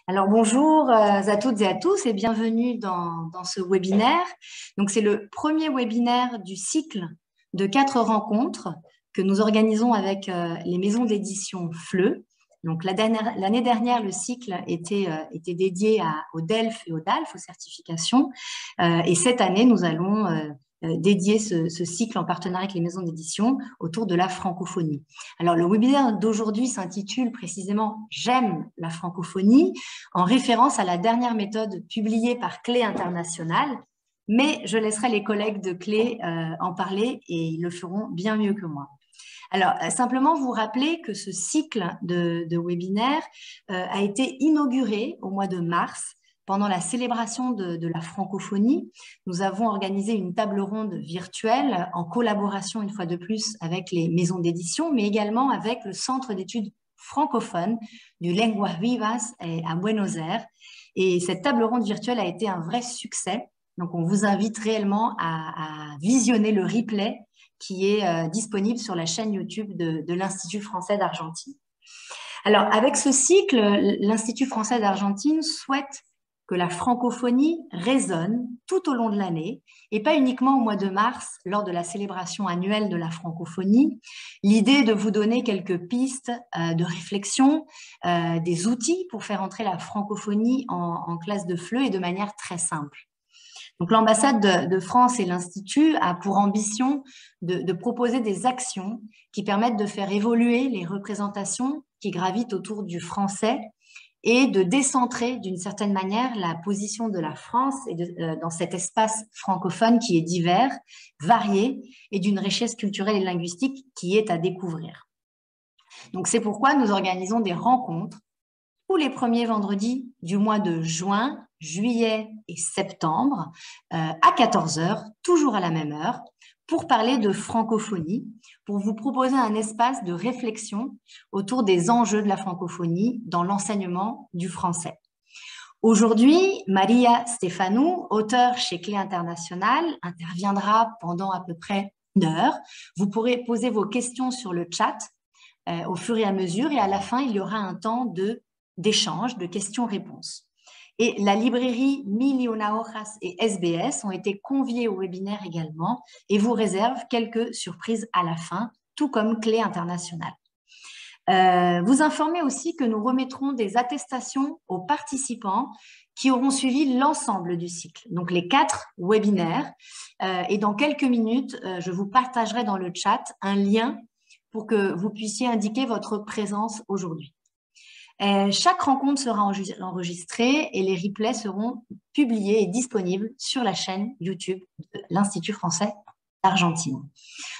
Alors bonjour à toutes et à tous et bienvenue dans ce webinaire. Donc c'est le premier webinaire du cycle de 4 rencontres que nous organisons avec les maisons d'édition FLE. Donc l'année dernière, le cycle était dédié au DELF et au DALF, aux certifications. Et cette année, nous allons dédier ce cycle en partenariat avec les maisons d'édition autour de la francophonie. Alors le webinaire d'aujourd'hui s'intitule précisément « J'aime la francophonie » en référence à la dernière méthode publiée par Clé International, mais je laisserai les collègues de Clé en parler et ils le feront bien mieux que moi. Alors, simplement vous rappeler que ce cycle de webinaires a été inauguré au mois de mars pendant la célébration de la francophonie. Nous avons organisé une table ronde virtuelle en collaboration, une fois de plus, avec les maisons d'édition, mais également avec le Centre d'études francophones du Lenguas Vivas à Buenos Aires. Et cette table ronde virtuelle a été un vrai succès. Donc, on vous invite réellement à visionner le replay qui est disponible sur la chaîne YouTube de l'Institut français d'Argentine. Alors, avec ce cycle, l'Institut français d'Argentine souhaite que la francophonie résonne tout au long de l'année et pas uniquement au mois de mars lors de la célébration annuelle de la francophonie. L'idée est de vous donner quelques pistes de réflexion, des outils pour faire entrer la francophonie en classe de FLE et de manière très simple. Donc, l'ambassade de France et l'Institut a pour ambition de proposer des actions qui permettent de faire évoluer les représentations qui gravitent autour du français et de décentrer d'une certaine manière la position de la France dans cet espace francophone qui est divers, varié et d'une richesse culturelle et linguistique qui est à découvrir. Donc, c'est pourquoi nous organisons des rencontres tous les premiers vendredis du mois de juin, juillet et septembre à 14 h, toujours à la même heure, pour parler de francophonie, pour vous proposer un espace de réflexion autour des enjeux de la francophonie dans l'enseignement du français. Aujourd'hui, Maria Stefanou, auteure chez Clé International, interviendra pendant à peu près 1 heure. Vous pourrez poser vos questions sur le chat au fur et à mesure et à la fin, il y aura un temps d'échange, de questions-réponses. Et la librairie Mil y una hojas et SBS ont été conviés au webinaire également et vous réservent quelques surprises à la fin, tout comme Clé International. Vous informez aussi que nous remettrons des attestations aux participants qui auront suivi l'ensemble du cycle, donc les 4 webinaires. Et dans quelques minutes, je vous partagerai dans le chat un lien pour que vous puissiez indiquer votre présence aujourd'hui. Chaque rencontre sera enregistrée et les replays seront publiés et disponibles sur la chaîne YouTube de l'Institut français d'Argentine.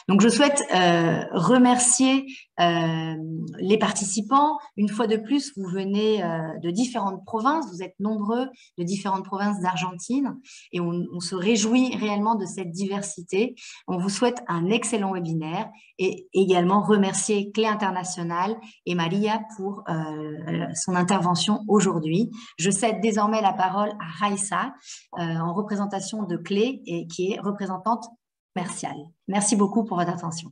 Donc, je souhaite remercier les participants. Une fois de plus, vous venez de différentes provinces, vous êtes nombreux de différentes provinces d'Argentine et on se réjouit réellement de cette diversité. On vous souhaite un excellent webinaire et également remercier Clé International et Maria pour son intervention aujourd'hui. Je cède désormais la parole à Raissa en représentation de Clé et qui est représentante commerciale. Merci beaucoup pour votre attention.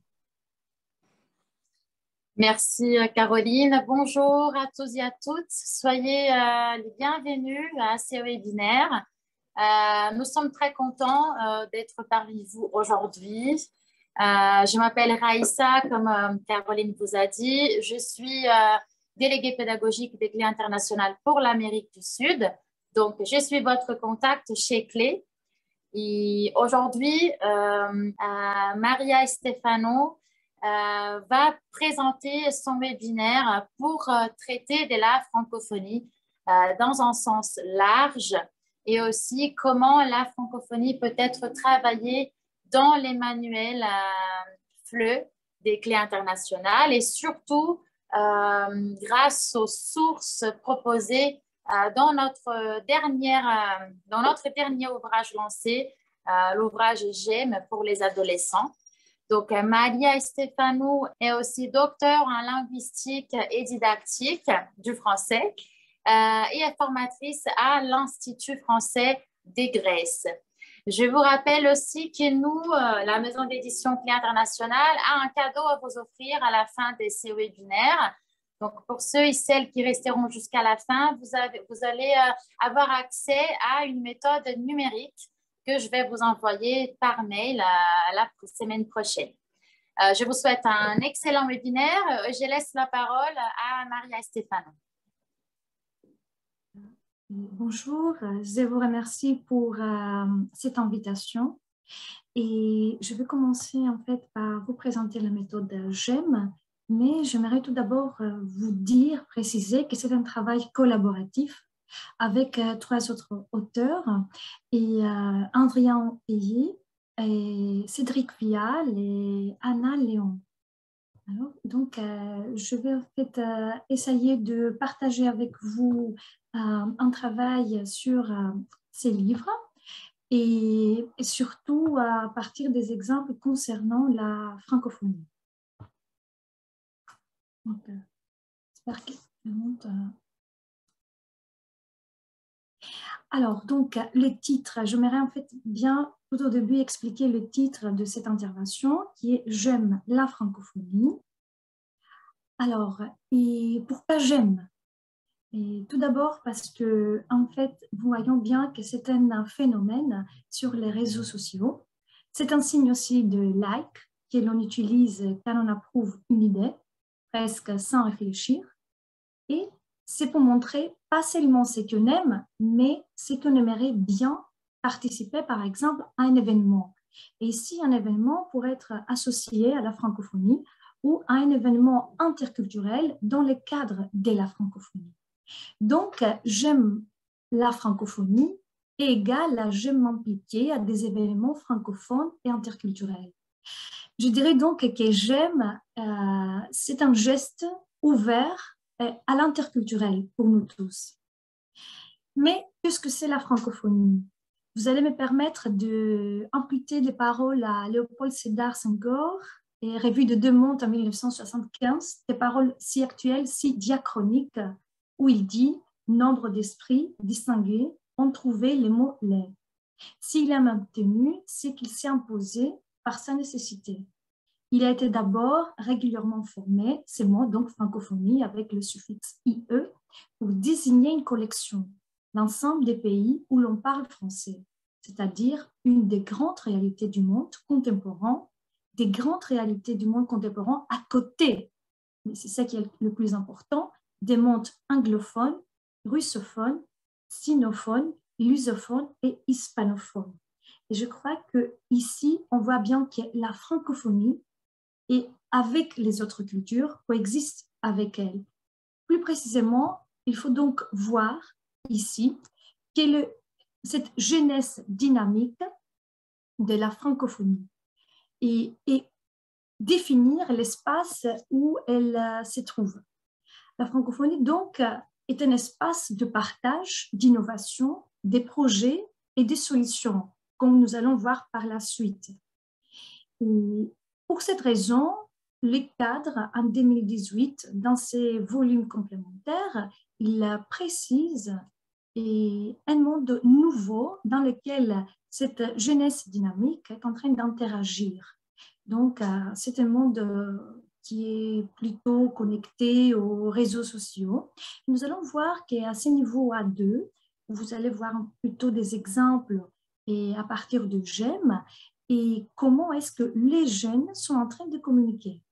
Merci Caroline. Bonjour à tous et à toutes. Soyez les bienvenus à ce webinaire. Nous sommes très contents d'être parmi vous aujourd'hui. Je m'appelle Raissa, comme Caroline vous a dit. Je suis déléguée pédagogique des Clés internationales pour l'Amérique du Sud. Donc, je suis votre contact chez Clé. Et aujourd'hui, Maria Stefanou va présenter son webinaire pour traiter de la francophonie dans un sens large et aussi comment la francophonie peut être travaillée dans les manuels FLE des Clés internationales et surtout grâce aux sources proposées dans notre dernier ouvrage lancé, l'ouvrage J'aime pour les adolescents. Donc, Maria Stefanou est aussi docteure en linguistique et didactique du français et est formatrice à l'Institut français des Grèces. Je vous rappelle aussi que nous, la maison d'édition Clé Internationale, a un cadeau à vous offrir à la fin de ces webinaires. Donc, pour ceux et celles qui resteront jusqu'à la fin, vous allez avoir accès à une méthode numérique que je vais vous envoyer par mail la semaine prochaine. Je vous souhaite un excellent webinaire. Je laisse la parole à Maria Stéphane. Bonjour, je vous remercie pour cette invitation. Et je vais commencer en fait par vous présenter la méthode GEM, mais j'aimerais tout d'abord vous dire, préciser que c'est un travail collaboratif avec 3 autres auteurs, et Adrien Pays, et Cédric Vial et Anna Léon. Alors, donc, je vais en fait essayer de partager avec vous un travail sur ces livres, et surtout à partir des exemples concernant la francophonie. Donc, j'espère que tout le monde, Alors, donc, le titre, j'aimerais en fait bien tout au début expliquer le titre de cette intervention qui est « J'aime la francophonie ». Alors, et pourquoi j'aime? Et tout d'abord parce que, en fait, nous voyons bien que c'est un phénomène sur les réseaux sociaux. C'est un signe aussi de like que l'on utilise quand on approuve une idée, presque sans réfléchir. Et c'est pour montrer pas seulement ce qu'on aime, mais ce qu'on aimerait bien participer, par exemple, à un événement. Et ici, un événement pourrait être associé à la francophonie ou à un événement interculturel dans le cadre de la francophonie. Donc, j'aime la francophonie égale à j'aime m'impliquer à des événements francophones et interculturels. Je dirais donc que j'aime, c'est un geste ouvert à l'interculturel pour nous tous. Mais qu'est-ce que c'est la francophonie? Vous allez me permettre d'imputer les paroles à Léopold Sédar Senghor, et Revue de Deux Mondes en 1975, des paroles si actuelles, si diachroniques, où il dit « Nombre d'esprits distingués ont trouvé les mots laids. S'il a maintenu, c'est qu'il s'est imposé par sa nécessité. Il a été d'abord régulièrement formé, ces mots, donc francophonie avec le suffixe IE, pour désigner une collection, l'ensemble des pays où l'on parle français, c'est-à-dire une des grandes réalités du monde contemporain, à côté, mais c'est ça qui est le plus important, des mondes anglophones, russophones, sinophones, lusophones et hispanophones. Et je crois qu'ici, on voit bien que la francophonie et avec les autres cultures coexistent avec elles. Plus précisément, il faut donc voir ici cette genèse dynamique de la francophonie et définir l'espace où elle se trouve. La francophonie, donc, est un espace de partage, d'innovation, des projets et des solutions, comme nous allons voir par la suite. Et pour cette raison, le cadre, en 2018, dans ses volumes complémentaires, il précise un monde nouveau dans lequel cette jeunesse dynamique est en train d'interagir. Donc, c'est un monde qui est plutôt connecté aux réseaux sociaux. Nous allons voir qu'à ce niveau A2, vous allez voir plutôt des exemples et à partir de j'aime et comment est-ce que les jeunes sont en train de communiquer.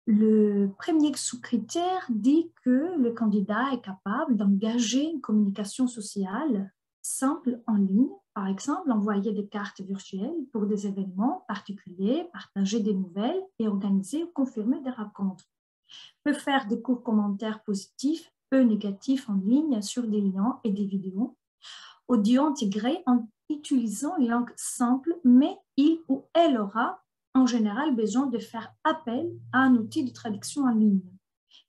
Le premier sous-critère dit que le candidat est capable d'engager une communication sociale simple en ligne, par exemple envoyer des cartes virtuelles pour des événements particuliers, partager des nouvelles et organiser ou confirmer des rencontres. Peut faire des courts commentaires positifs, peu négatifs en ligne sur des liens et des vidéos. Audio intégré en utilisant une langue simple, mais il ou elle aura en général besoin de faire appel à un outil de traduction en ligne.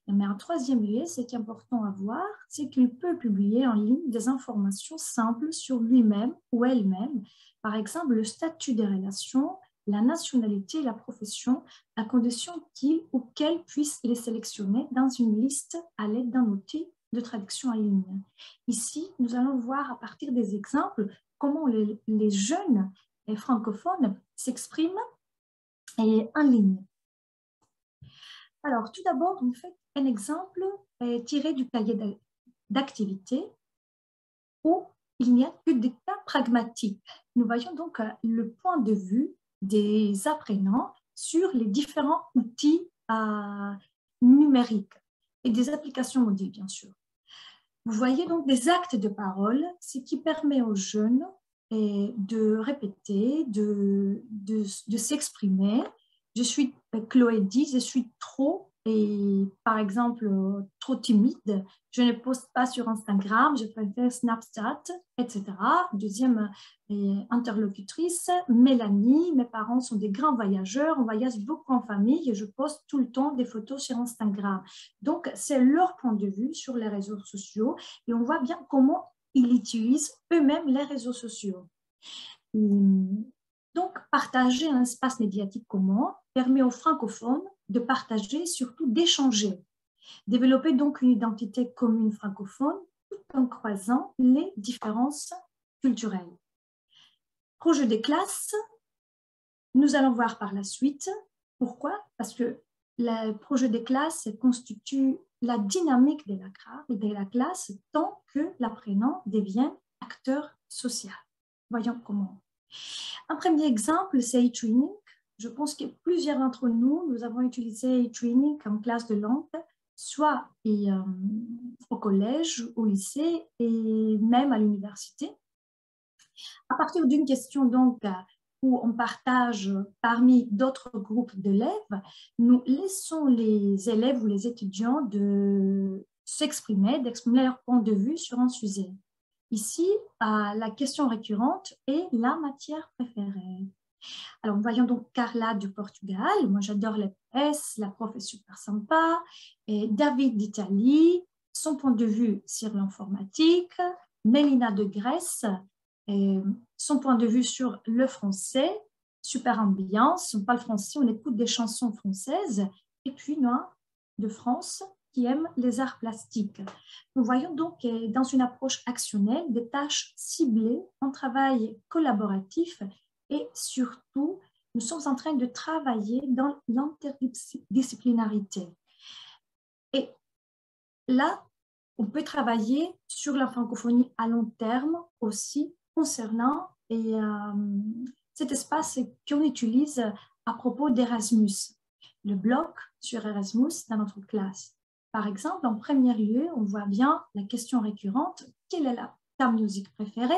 Mais en troisième lieu, ce qui est important à voir, c'est qu'il peut publier en ligne des informations simples sur lui-même ou elle-même, par exemple le statut des relations, la nationalité et la profession, à condition qu'il ou qu'elle puisse les sélectionner dans une liste à l'aide d'un outil de traduction en ligne. Ici, nous allons voir à partir des exemples comment les jeunes francophones s'expriment en ligne. Alors, tout d'abord, en fait, un exemple tiré du cahier d'activité où il n'y a que des cas pragmatiques. Nous voyons donc le point de vue des apprenants sur les différents outils numériques et des applications mobiles, bien sûr. Vous voyez donc des actes de parole, ce qui permet aux jeunes de répéter, de s'exprimer. Je suis, Chloé dit, je suis trop, et par exemple, trop timide. Je ne poste pas sur Instagram, je préfère Snapchat, etc. Deuxième interlocutrice, Mélanie. Mes parents sont des grands voyageurs, on voyage beaucoup en famille et je poste tout le temps des photos sur Instagram. Donc, c'est leur point de vue sur les réseaux sociaux et on voit bien comment ils utilisent eux-mêmes les réseaux sociaux. Donc, partager un espace médiatique commun permet aux francophones de partager, surtout d'échanger. Développer donc une identité commune francophone tout en croisant les différences culturelles. Projet des classes, nous allons voir par la suite. Pourquoi? Parce que le projet des classes constitue la dynamique de la classe tant que l'apprenant devient acteur social. Voyons comment. Un premier exemple, c'est e-training. Je pense que plusieurs d'entre nous, nous avons utilisé e-training en classe de langue, soit au collège, au lycée et même à l'université. À partir d'une question donc où on partage parmi d'autres groupes d'élèves, nous laissons les élèves ou les étudiants de s'exprimer, d'exprimer leur point de vue sur un sujet. Ici, la question récurrente est la matière préférée. Alors, voyons donc Carla du Portugal. Moi, j'adore les PS, la prof est super sympa. Et David d'Italie, son point de vue sur l'informatique. Mélina de Grèce, son point de vue sur le français. Super ambiance, on parle français, on écoute des chansons françaises. Et puis, Noah de France, qui aiment les arts plastiques. Nous voyons donc dans une approche actionnelle des tâches ciblées en travail collaboratif et surtout, nous sommes en train de travailler dans l'interdisciplinarité. Et là, on peut travailler sur la francophonie à long terme aussi concernant cet espace qu'on utilise à propos d'Erasmus, le bloc sur Erasmus dans notre classe. Par exemple, en premier lieu, on voit bien la question récurrente, quelle est ta musique préférée?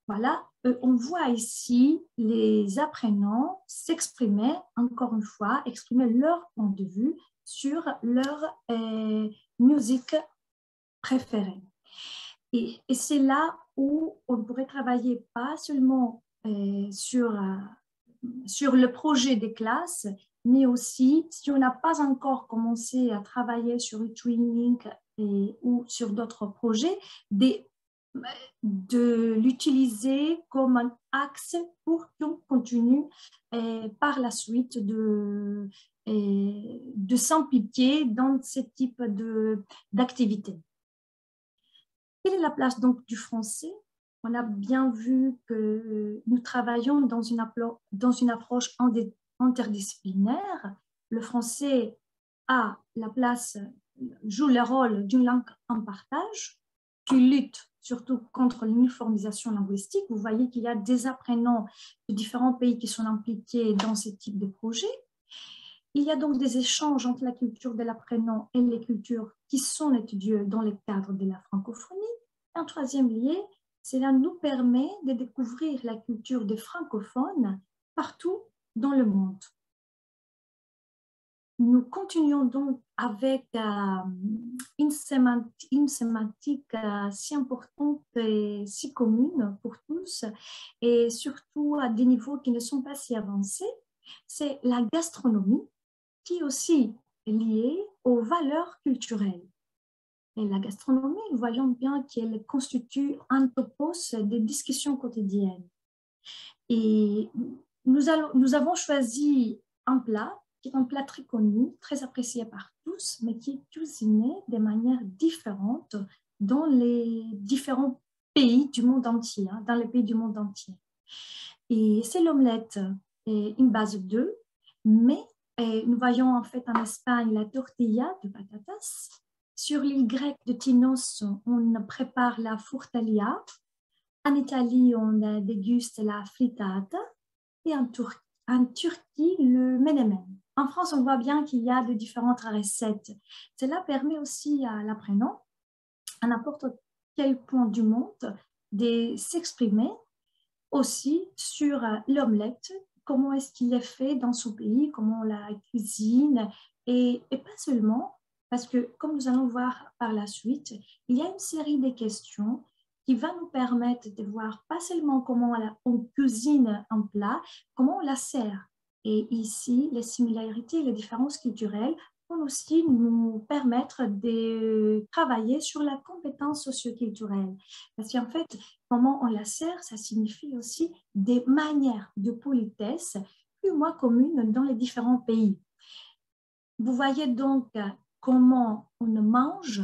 Voilà, on voit ici les apprenants s'exprimer, encore une fois, exprimer leur point de vue sur leur musique préférée. Et c'est là où on pourrait travailler pas seulement sur le projet des classes, mais aussi, si on n'a pas encore commencé à travailler sur le training ou sur d'autres projets, de l'utiliser comme un axe pour qu'on continue par la suite de s'impliquer dans ce type d'activité. Quelle est la place donc du français? On a bien vu que nous travaillons dans une approche interdisciplinaire. Le français joue le rôle d'une langue en partage qui lutte surtout contre l'uniformisation linguistique. Vous voyez qu'il y a des apprenants de différents pays qui sont impliqués dans ce type de projet. Il y a donc des échanges entre la culture de l'apprenant et les cultures qui sont étudiées dans le cadre de la francophonie. En troisième lieu, cela nous permet de découvrir la culture des francophones partout dans le monde. Nous continuons donc avec une sémantique si importante et si commune pour tous, et surtout à des niveaux qui ne sont pas si avancés. C'est la gastronomie qui est aussi liée aux valeurs culturelles. Et la gastronomie, voyons bien qu'elle constitue un topos des discussions quotidiennes. Et nous avons choisi un plat qui est un plat très connu, très apprécié par tous, mais qui est cuisiné de manière différente dans les différents pays du monde entier, dans les pays du monde entier. Et c'est l'omelette, une base d'œufs, mais Et nous voyons en fait en Espagne la tortilla de patatas. Sur l'île grecque de Tinos, on prépare la furtalia. En Italie, on déguste la frittata. Et en Turquie, le menemen. En France, on voit bien qu'il y a de différentes recettes. Cela permet aussi à l'apprenant, à n'importe quel point du monde, de s'exprimer aussi sur l'omelette, comment est-ce qu'il est fait dans son pays, comment on la cuisine, et pas seulement, parce que comme nous allons voir par la suite, il y a une série de questions qui va nous permettre de voir pas seulement comment on cuisine un plat, comment on la sert. Et ici, les similarités et les différences culturelles vont aussi nous permettre de travailler sur la compétence socioculturelle. Parce qu'en fait, comment on la sert, ça signifie aussi des manières de politesse plus ou moins communes dans les différents pays. Vous voyez donc comment on mange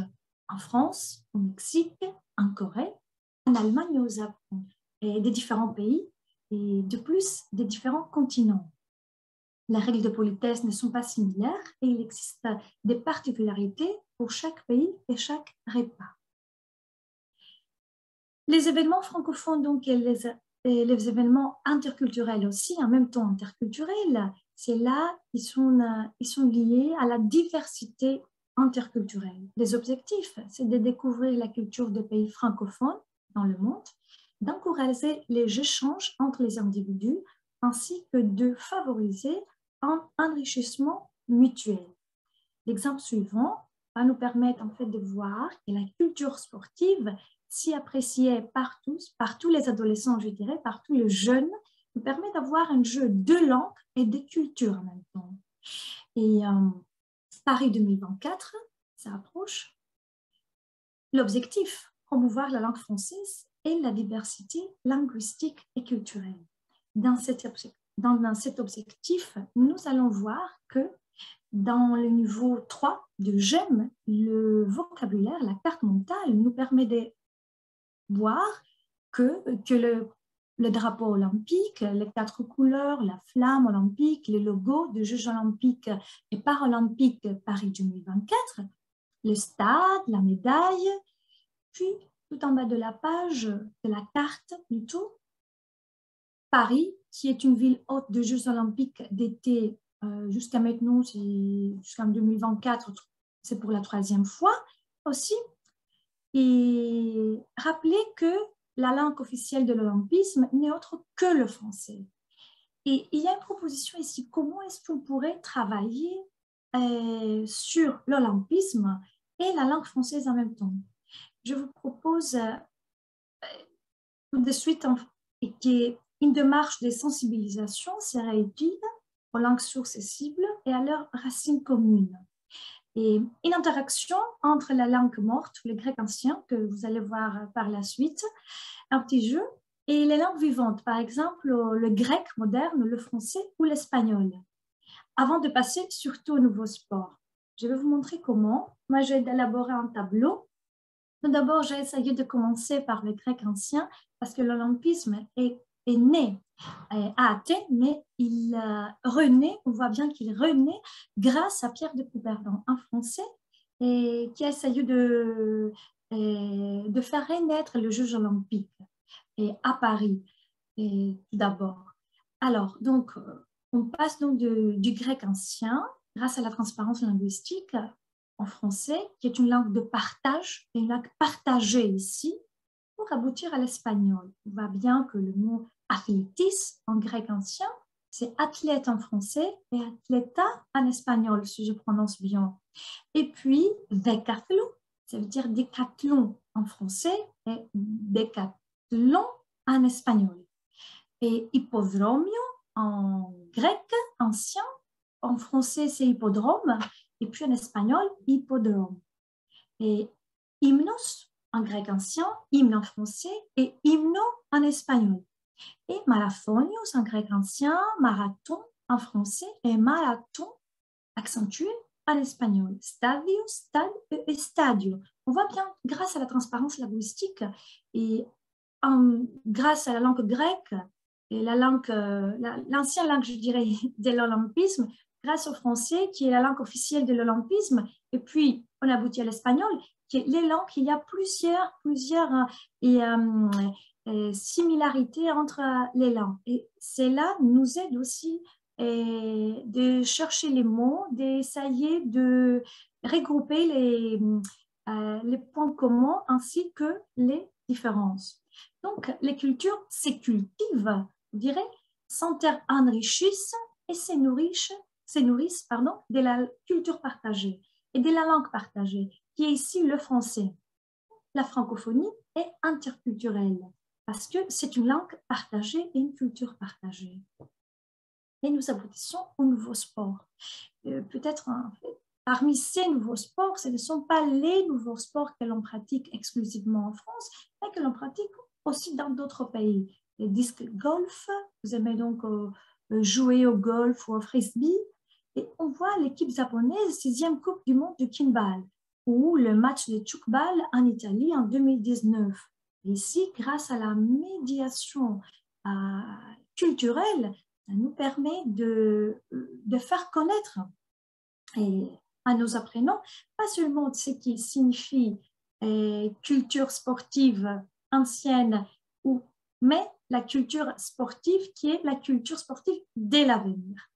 en France, au Mexique, en Corée, en Allemagne et au Japon, et des différents pays, et de plus des différents continents. Les règles de politesse ne sont pas similaires et il existe des particularités pour chaque pays et chaque repas. Les événements francophones donc, et les événements interculturels aussi, en même temps interculturels, c'est là qu'ils sont liés à la diversité interculturelle. Les objectifs, c'est de découvrir la culture des pays francophones dans le monde, d'encourager les échanges entre les individus, ainsi que de favoriser un enrichissement mutuel. L'exemple suivant va nous permettre en fait de voir que la culture sportive, si appréciée par tous les adolescents, je dirais, par tous les jeunes, nous permet d'avoir un jeu de langues et de cultures en même temps. Et Paris 2024, ça approche. L'objectif, promouvoir la langue française et la diversité linguistique et culturelle. Dans cet objectif, nous allons voir que dans le niveau 3 de GEM, le vocabulaire, la carte mentale, nous permet de voir que le drapeau olympique, les 4 couleurs, la flamme olympique, les logos des Jeux olympiques et paralympiques Paris 2024, le stade, la médaille, puis tout en bas de la page de la carte plutôt, Paris, qui est une ville hôte de Jeux olympiques d'été jusqu'à maintenant, jusqu'en 2024, c'est pour la 3e fois aussi. Et rappelez que la langue officielle de l'olympisme n'est autre que le français. Et il y a une proposition ici, comment est-ce qu'on pourrait travailler sur l'olympisme et la langue française en même temps. Je vous propose tout de suite une démarche de sensibilisation serait utile aux langues sources et cibles et à leurs racines communes. Et une interaction entre la langue morte, le grec ancien, que vous allez voir par la suite, un petit jeu, et les langues vivantes, par exemple le grec moderne, le français ou l'espagnol. Avant de passer surtout au nouveau sport, je vais vous montrer comment. Moi, j'ai élaboré un tableau. Tout d'abord, j'ai essayé de commencer par le grec ancien parce que l'olympisme est né à Athènes, mais il renaît, on voit bien qu'il renaît grâce à Pierre de Coubertin, un Français, et qui a essayé de faire renaître le Jeux olympiques à Paris, tout d'abord. Alors, donc, on passe donc du grec ancien, grâce à la transparence linguistique, en français, qui est une langue de partage, une langue partagée ici, pour aboutir à l'espagnol. On voit bien que le mot athlétis en grec ancien, c'est athlète en français et athleta en espagnol, si je prononce bien. Et puis, décathlon, ça veut dire décathlon en français et décathlon en espagnol. Et hippodromio en grec ancien, en français c'est hippodrome, et puis en espagnol, hippodrome. Et hymnos en grec ancien, hymne en français et hymno en espagnol. Et marathonios en grec ancien, marathon en français et marathon accentué en espagnol. Stadio, stade et stadio. On voit bien, grâce à la transparence linguistique et grâce à la langue grecque et l'ancienne langue, je dirais, de l'olympisme, grâce au français, qui est la langue officielle de l'olympisme, et puis on aboutit à l'espagnol, qui est les langues, il y a plusieurs similarités entre les langues. Et cela nous aide aussi de chercher les mots, d'essayer de regrouper les points communs ainsi que les différences. Donc, les cultures se cultivent, je dirais, s'enrichissent et se nourrissent de la culture partagée et de la langue partagée, qui est ici le français. La francophonie est interculturelle parce que c'est une langue partagée et une culture partagée. Et nous aboutissons au nouveau sport. Peut-être parmi ces nouveaux sports, ce ne sont pas les nouveaux sports que l'on pratique exclusivement en France, mais que l'on pratique aussi dans d'autres pays. Les disques golf, vous aimez donc jouer au golf ou au frisbee, et on voit l'équipe japonaise 6e Coupe du monde de Kinball, ou le match de Tchoukball en Italie en 2019. Et ici, grâce à la médiation culturelle, ça nous permet de faire connaître à nos apprenants, pas seulement ce qui signifie culture sportive ancienne, mais la culture sportive qui est la culture sportive de l'avenir.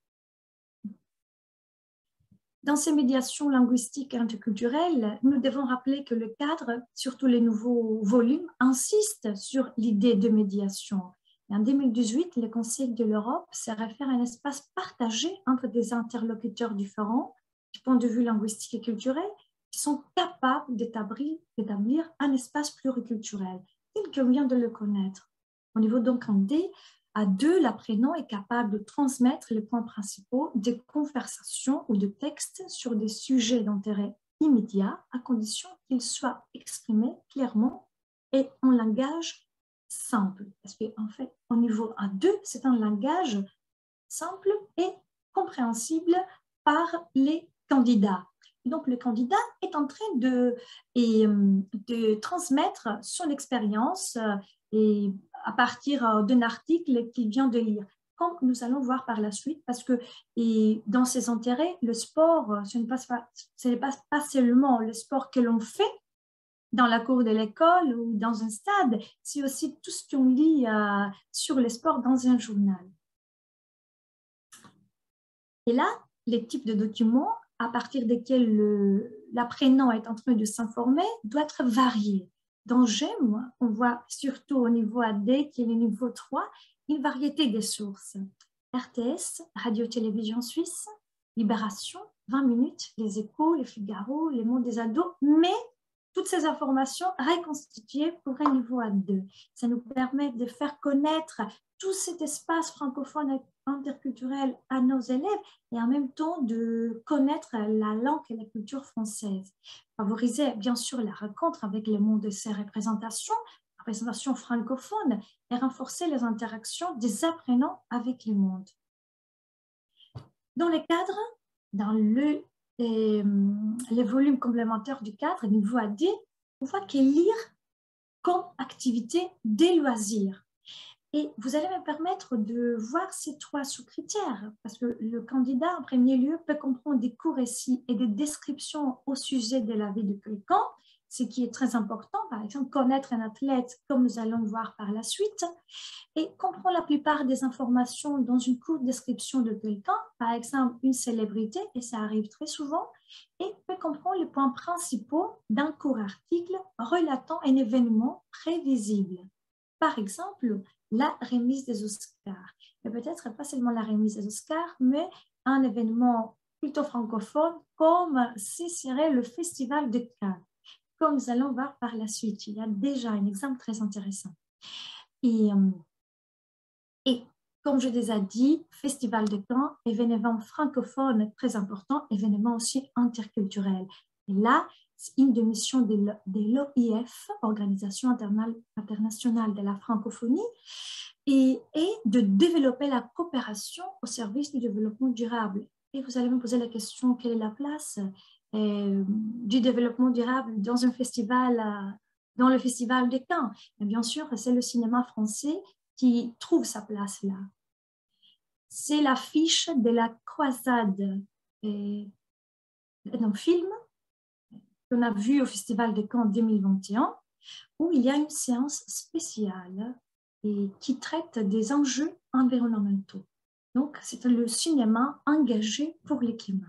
Dans ces médiations linguistiques et interculturelles, nous devons rappeler que le cadre, surtout les nouveaux volumes, insiste sur l'idée de médiation. Et en 2018, le Conseil de l'Europe se réfère à un espace partagé entre des interlocuteurs différents du point de vue linguistique et culturel qui sont capables d'établir un espace pluriculturel, tel qu'on vient de le connaître. Au niveau donc en D, à 2, l'apprenant est capable de transmettre les points principaux des conversations ou de textes sur des sujets d'intérêt immédiat, à condition qu'ils soient exprimés clairement et en langage simple. Parce qu'en fait, au niveau A2, c'est un langage simple et compréhensible par les candidats. Et donc, le candidat est en train de transmettre son expérience et à partir d'un article qu'il vient de lire, comme nous allons voir par la suite, parce que dans ses intérêts, le sport, ce n'est pas seulement le sport que l'on fait dans la cour de l'école ou dans un stade, c'est aussi tout ce qu'on lit sur le sport dans un journal. Et là, les types de documents à partir desquels l'apprenant est en train de s'informer doivent être variés. Dans GEM, on voit surtout au niveau AD, qui est le niveau 3, une variété des sources. RTS, Radio-Télévision Suisse, Libération, 20 minutes, Les Échos, Les Figaro, Les Mondes des Ados, mais toutes ces informations reconstituées pour un niveau A2. Ça nous permet de faire connaître tout cet espace francophone et interculturel à nos élèves et en même temps de connaître la langue et la culture française. Favoriser bien sûr la rencontre avec le monde de ses représentations francophones et renforcer les interactions des apprenants avec le monde. Dans les cadres, dans les volumes complémentaires du cadre, niveau AD, on voit que lire comme activité des loisirs. Et vous allez me permettre de voir ces 3 sous-critères, parce que le candidat, en premier lieu, peut comprendre des courts récits et des descriptions au sujet de la vie de quelqu'un, ce qui est très important, par exemple, connaître un athlète, comme nous allons voir par la suite, et comprendre la plupart des informations dans une courte description de quelqu'un, par exemple, une célébrité, et ça arrive très souvent, et peut comprendre les points principaux d'un court article relatant un événement prévisible. Par exemple, la remise des Oscars. Et peut-être pas seulement la remise des Oscars, mais un événement plutôt francophone comme ce serait le Festival de Cannes. Comme nous allons voir par la suite, il y a déjà un exemple très intéressant. Et comme je déjà dit, Festival de Cannes, événement francophone très important, événement aussi interculturel. Et là, c'est une des missions de l'OIF, Organisation internationale de la francophonie, et de développer la coopération au service du développement durable. Et vous allez me poser la question, quelle est la place du développement durable dans un festival, dans le Festival de Cannes? Et bien sûr, c'est le cinéma français qui trouve sa place là. c'est l'affiche de la croisade, d'un film qu'on a vu au Festival de Cannes 2021, où il y a une séance spéciale et qui traite des enjeux environnementaux. Donc, c'est le cinéma engagé pour le climat.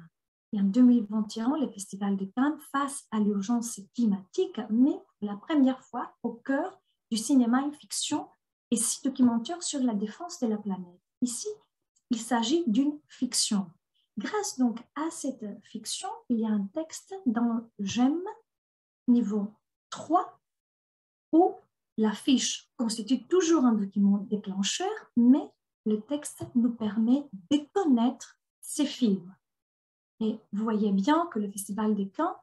Et en 2021, le Festival de Cannes face à l'urgence climatique, met pour la première fois au cœur du cinéma et fiction et six documentaires sur la défense de la planète. Ici, il s'agit d'une fiction. Grâce donc à cette fiction, il y a un texte dans GEM niveau 3 où l'affiche constitue toujours un document déclencheur, mais le texte nous permet de connaître ces films. Et vous voyez bien que le Festival de Cannes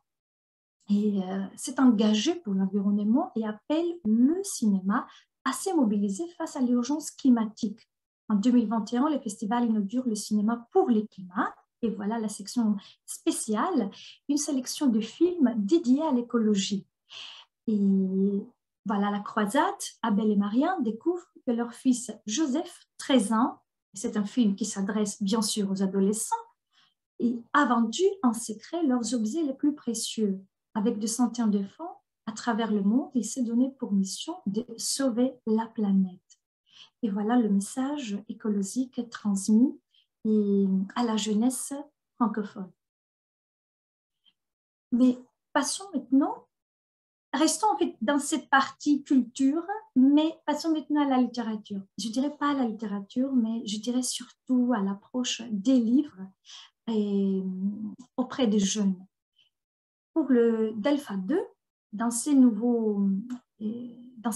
s'est engagé pour l'environnement et appelle le cinéma à se mobiliser face à l'urgence climatique. En 2021, le festival inaugure le cinéma pour le climat. Et voilà la section spéciale, une sélection de films dédiés à l'écologie. Et voilà la croisade, Abel et Marianne découvrent que leur fils Joseph, 13 ans, c'est un film qui s'adresse bien sûr aux adolescents, et a vendu en secret leurs objets les plus précieux. Avec des centaines d'enfants à travers le monde, il s'est donné pour mission de sauver la planète. Et voilà le message écologique transmis à la jeunesse francophone. Mais passons maintenant, restons en fait dans cette partie culture, mais passons maintenant à la littérature. Je ne dirais pas à la littérature, mais je dirais surtout à l'approche des livres auprès des jeunes. Pour le Delpha 2, dans ces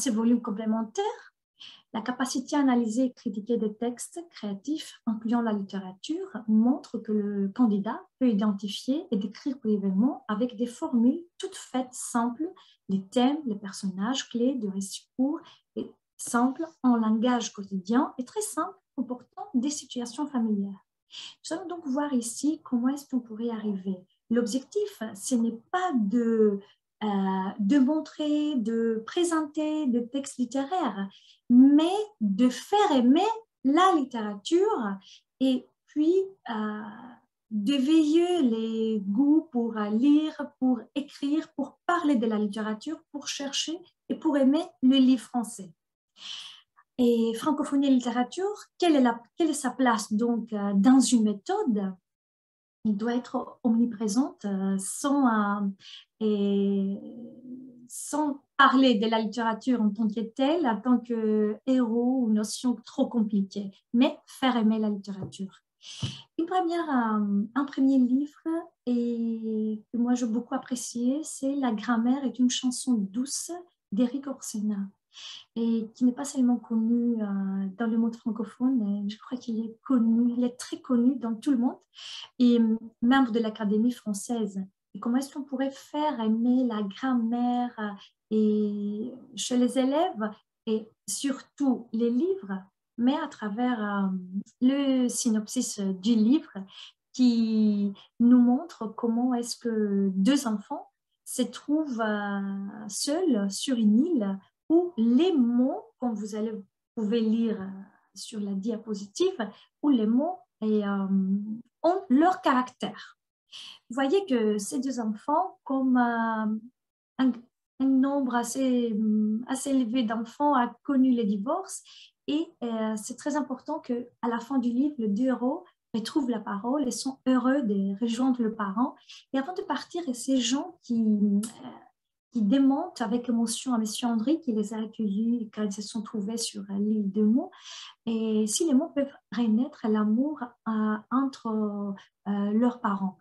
volumes complémentaires, la capacité à analyser et critiquer des textes créatifs, incluant la littérature, montre que le candidat peut identifier et décrire brièvement avec des formules toutes faites simples les thèmes, les personnages clés de récits courts et simples en langage quotidien et très simples comportant des situations familières. Nous allons donc voir ici comment est-ce qu'on pourrait y arriver. L'objectif, ce n'est pas de montrer, de présenter des textes littéraires, mais de faire aimer la littérature et puis d'éveiller les goûts pour lire, pour écrire, pour parler de la littérature, pour chercher et pour aimer le livre français. Et francophonie et littérature, quelle est sa place donc dans une méthode? Il doit être omniprésente sans parler de la littérature en tant que telle, en tant que héros ou notion trop compliquée, mais faire aimer la littérature. Un premier livre que moi j'ai beaucoup apprécié, c'est La grammaire est une chanson douce d'Éric Orsena, et qui n'est pas seulement connu dans le monde francophone, mais je crois qu'il est connu, il est très connu dans tout le monde, et membre de l'Académie française. Et comment est-ce qu'on pourrait faire aimer la grammaire chez les élèves et surtout les livres, mais à travers le synopsis du livre qui nous montre comment est-ce que deux enfants se trouvent seuls sur une île où les mots, comme pouvez lire sur la diapositive, où les mots ont leur caractère. Vous voyez que ces deux enfants, comme un nombre assez élevé d'enfants a connu le divorce, et c'est très important qu'à la fin du livre, les deux héros retrouvent la parole et sont heureux de rejoindre le parent. Et avant de partir, ces gens qui démontent avec émotion à M. André, qui les a accueillis quand ils se sont trouvés sur l'île de Meaux. Et si les mots peuvent renaître l'amour entre leurs parents.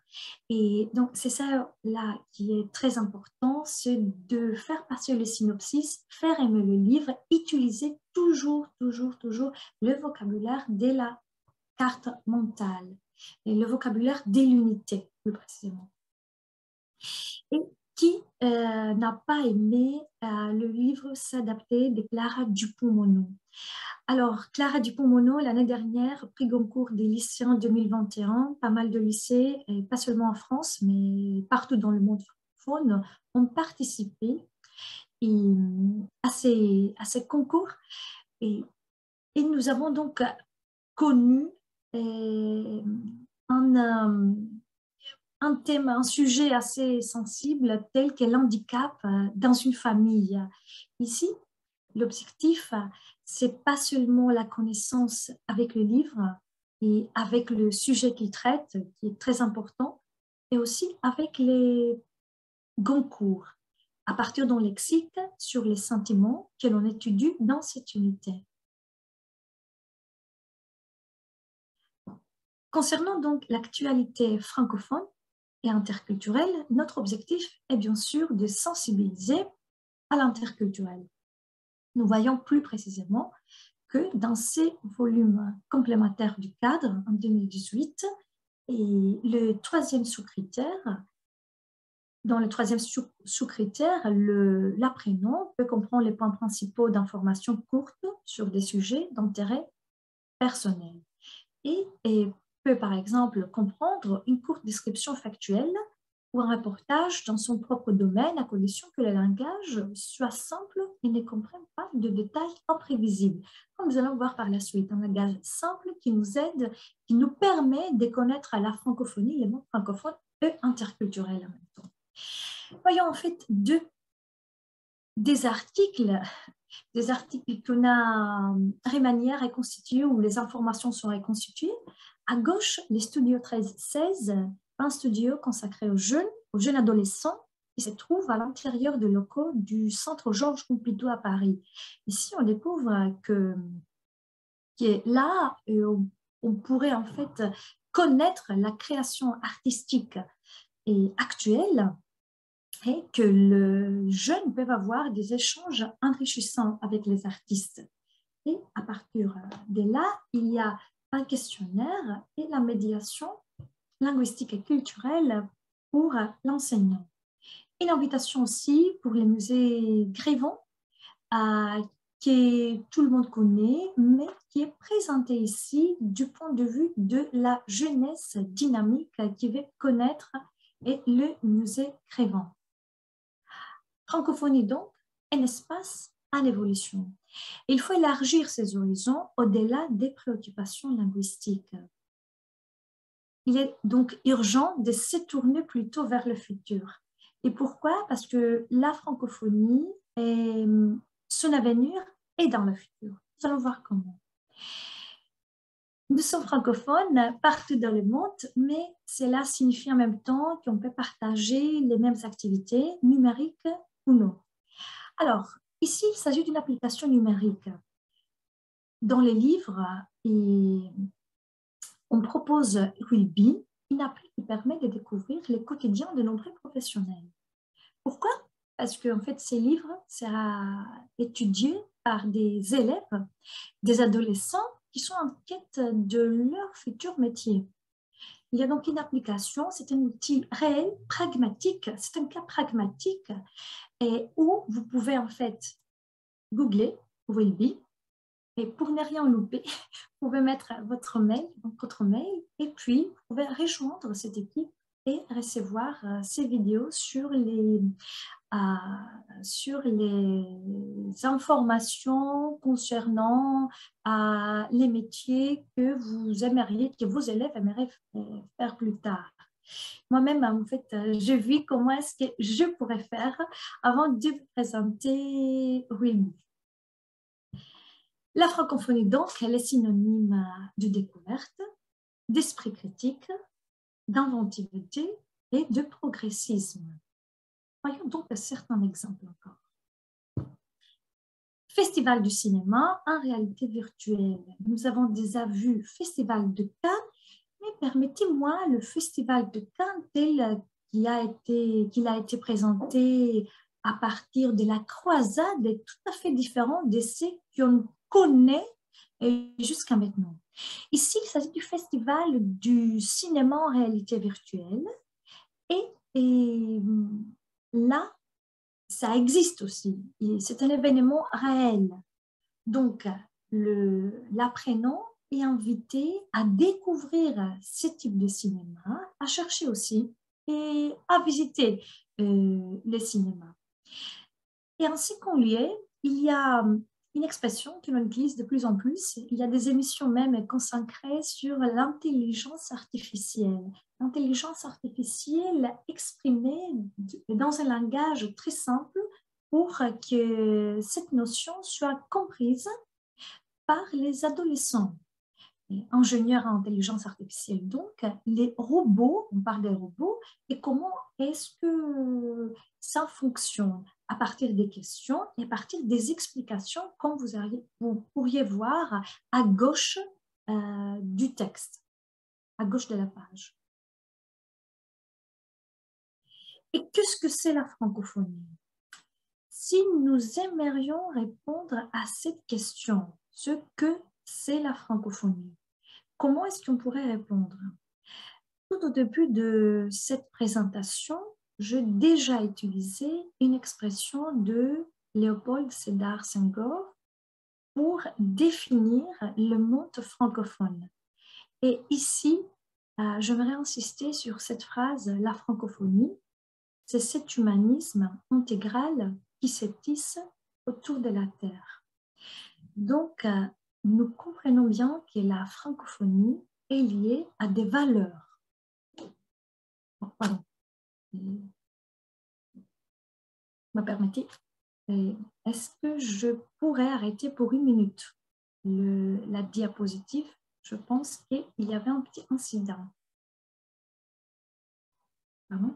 Et donc, c'est ça là qui est très important, c'est de faire passer le synopsis, faire aimer le livre, utiliser toujours le vocabulaire de la carte mentale et le vocabulaire de l'unité, plus précisément. Et qui n'a pas aimé le livre s'adapter de Clara Dupont-Moreau? Alors, Clara Dupont-Moreau, l'année dernière, prix Goncourt des lycéens 2021, pas mal de lycées, et pas seulement en France, mais partout dans le monde francophone, ont participé à ces concours. Et nous avons donc connu un thème, un sujet assez sensible tel que l'handicap dans une famille. Ici, l'objectif, c'est pas seulement la connaissance avec le livre et avec le sujet qu'il traite, qui est très important, et aussi avec les concours, à partir d'un lexique sur les sentiments que l'on étudie dans cette unité. Concernant donc l'actualité francophone et interculturelle, notre objectif est bien sûr de sensibiliser à l'interculturel. Nous voyons plus précisément que dans ces volumes complémentaires du cadre en 2018, et le troisième sous-critère, dans le troisième sous-critère, l'apprenant peut comprendre les points principaux d'informations courtes sur des sujets d'intérêt personnel et peut par exemple comprendre une courte description factuelle ou un reportage dans son propre domaine à condition que le langage soit simple et ne comprenne pas de détails imprévisibles. Comme nous allons voir par la suite, un langage simple qui nous aide, qui nous permet de connaître la francophonie, les mots francophones et interculturels en même temps. Voyons en fait des articles qu'on a remaniés, reconstitués, où les informations sont reconstituées. À gauche, les studios 13-16, un studio consacré aux jeunes adolescents qui se trouve à l'intérieur des locaux du centre Georges Pompidou à Paris. Ici, on découvre que là, on pourrait en fait connaître la création artistique et actuelle, et que les jeunes peuvent avoir des échanges enrichissants avec les artistes. Et à partir de là, il y a un questionnaire et la médiation linguistique et culturelle pour l'enseignant. Une invitation aussi pour les musées Grévin, que tout le monde connaît, mais qui est présenté ici du point de vue de la jeunesse dynamique qui veut connaître et le musée Grévin. Francophonie donc, un espace en évolution. Il faut élargir ses horizons au-delà des préoccupations linguistiques. Il est donc urgent de se tourner plutôt vers le futur. Et pourquoi? Parce que la francophonie, son avenir est dans le futur. Nous allons voir comment. Nous sommes francophones partout dans le monde, mais cela signifie en même temps qu'on peut partager les mêmes activités numériques ou non. Alors, ici, il s'agit d'une application numérique. Dans les livres, on propose Willby, une appli qui permet de découvrir les quotidiens de nombreux professionnels. Pourquoi? Parce que en fait, ces livres sont étudiés par des élèves, des adolescents qui sont en quête de leur futur métier. Il y a donc une application, c'est un outil réel, pragmatique, c'est un cas pragmatique, et où vous pouvez en fait googler Willby, et pour ne rien louper, vous pouvez mettre votre mail, et puis vous pouvez rejoindre cette équipe et recevoir ces vidéos sur les informations concernant les métiers que vous aimeriez, que vos élèves aimeraient faire plus tard. Moi-même, en fait, je vis comment est-ce que je pourrais faire avant de vous présenter Willby. La francophonie, donc, elle est synonyme de découverte, d'esprit critique, d'inventivité et de progressisme. Voyons donc certains exemples encore. Festival du cinéma en réalité virtuelle. Nous avons déjà vu Festival de Cannes, mais permettez-moi le Festival de Cannes tel qu'il a été présenté à partir de la croisade est tout à fait différent de ce qu'on connaît jusqu'à maintenant. Ici, il s'agit du Festival du cinéma en réalité virtuelle et là, ça existe aussi. C'est un événement réel. Donc, l'apprenant est invité à découvrir ce type de cinéma, à chercher aussi et à visiter le cinéma. Et en second lieu, il y a une expression que l'on utilise de plus en plus. Il y a des émissions même consacrées sur l'intelligence artificielle. L'intelligence artificielle exprimée dans un langage très simple pour que cette notion soit comprise par les adolescents. Ingénieurs en intelligence artificielle. Donc, les robots, on parle des robots, et comment est-ce que ça fonctionne à partir des questions et à partir des explications, comme vous pourriez voir à gauche du texte, à gauche de la page. Et qu'est-ce que c'est la francophonie? Si nous aimerions répondre à cette question, ce que c'est la francophonie, comment est-ce qu'on pourrait répondre? Tout au début de cette présentation, j'ai déjà utilisé une expression de Léopold Sédar Senghor pour définir le monde francophone. Et ici, j'aimerais insister sur cette phrase, la francophonie, c'est cet humanisme intégral qui se tisse autour de la Terre. Donc, nous comprenons bien que la francophonie est liée à des valeurs. Pardon. Me permettez, est-ce que je pourrais arrêter pour 1 minute la diapositive? Je pense qu'il y avait un petit incident. Pardon?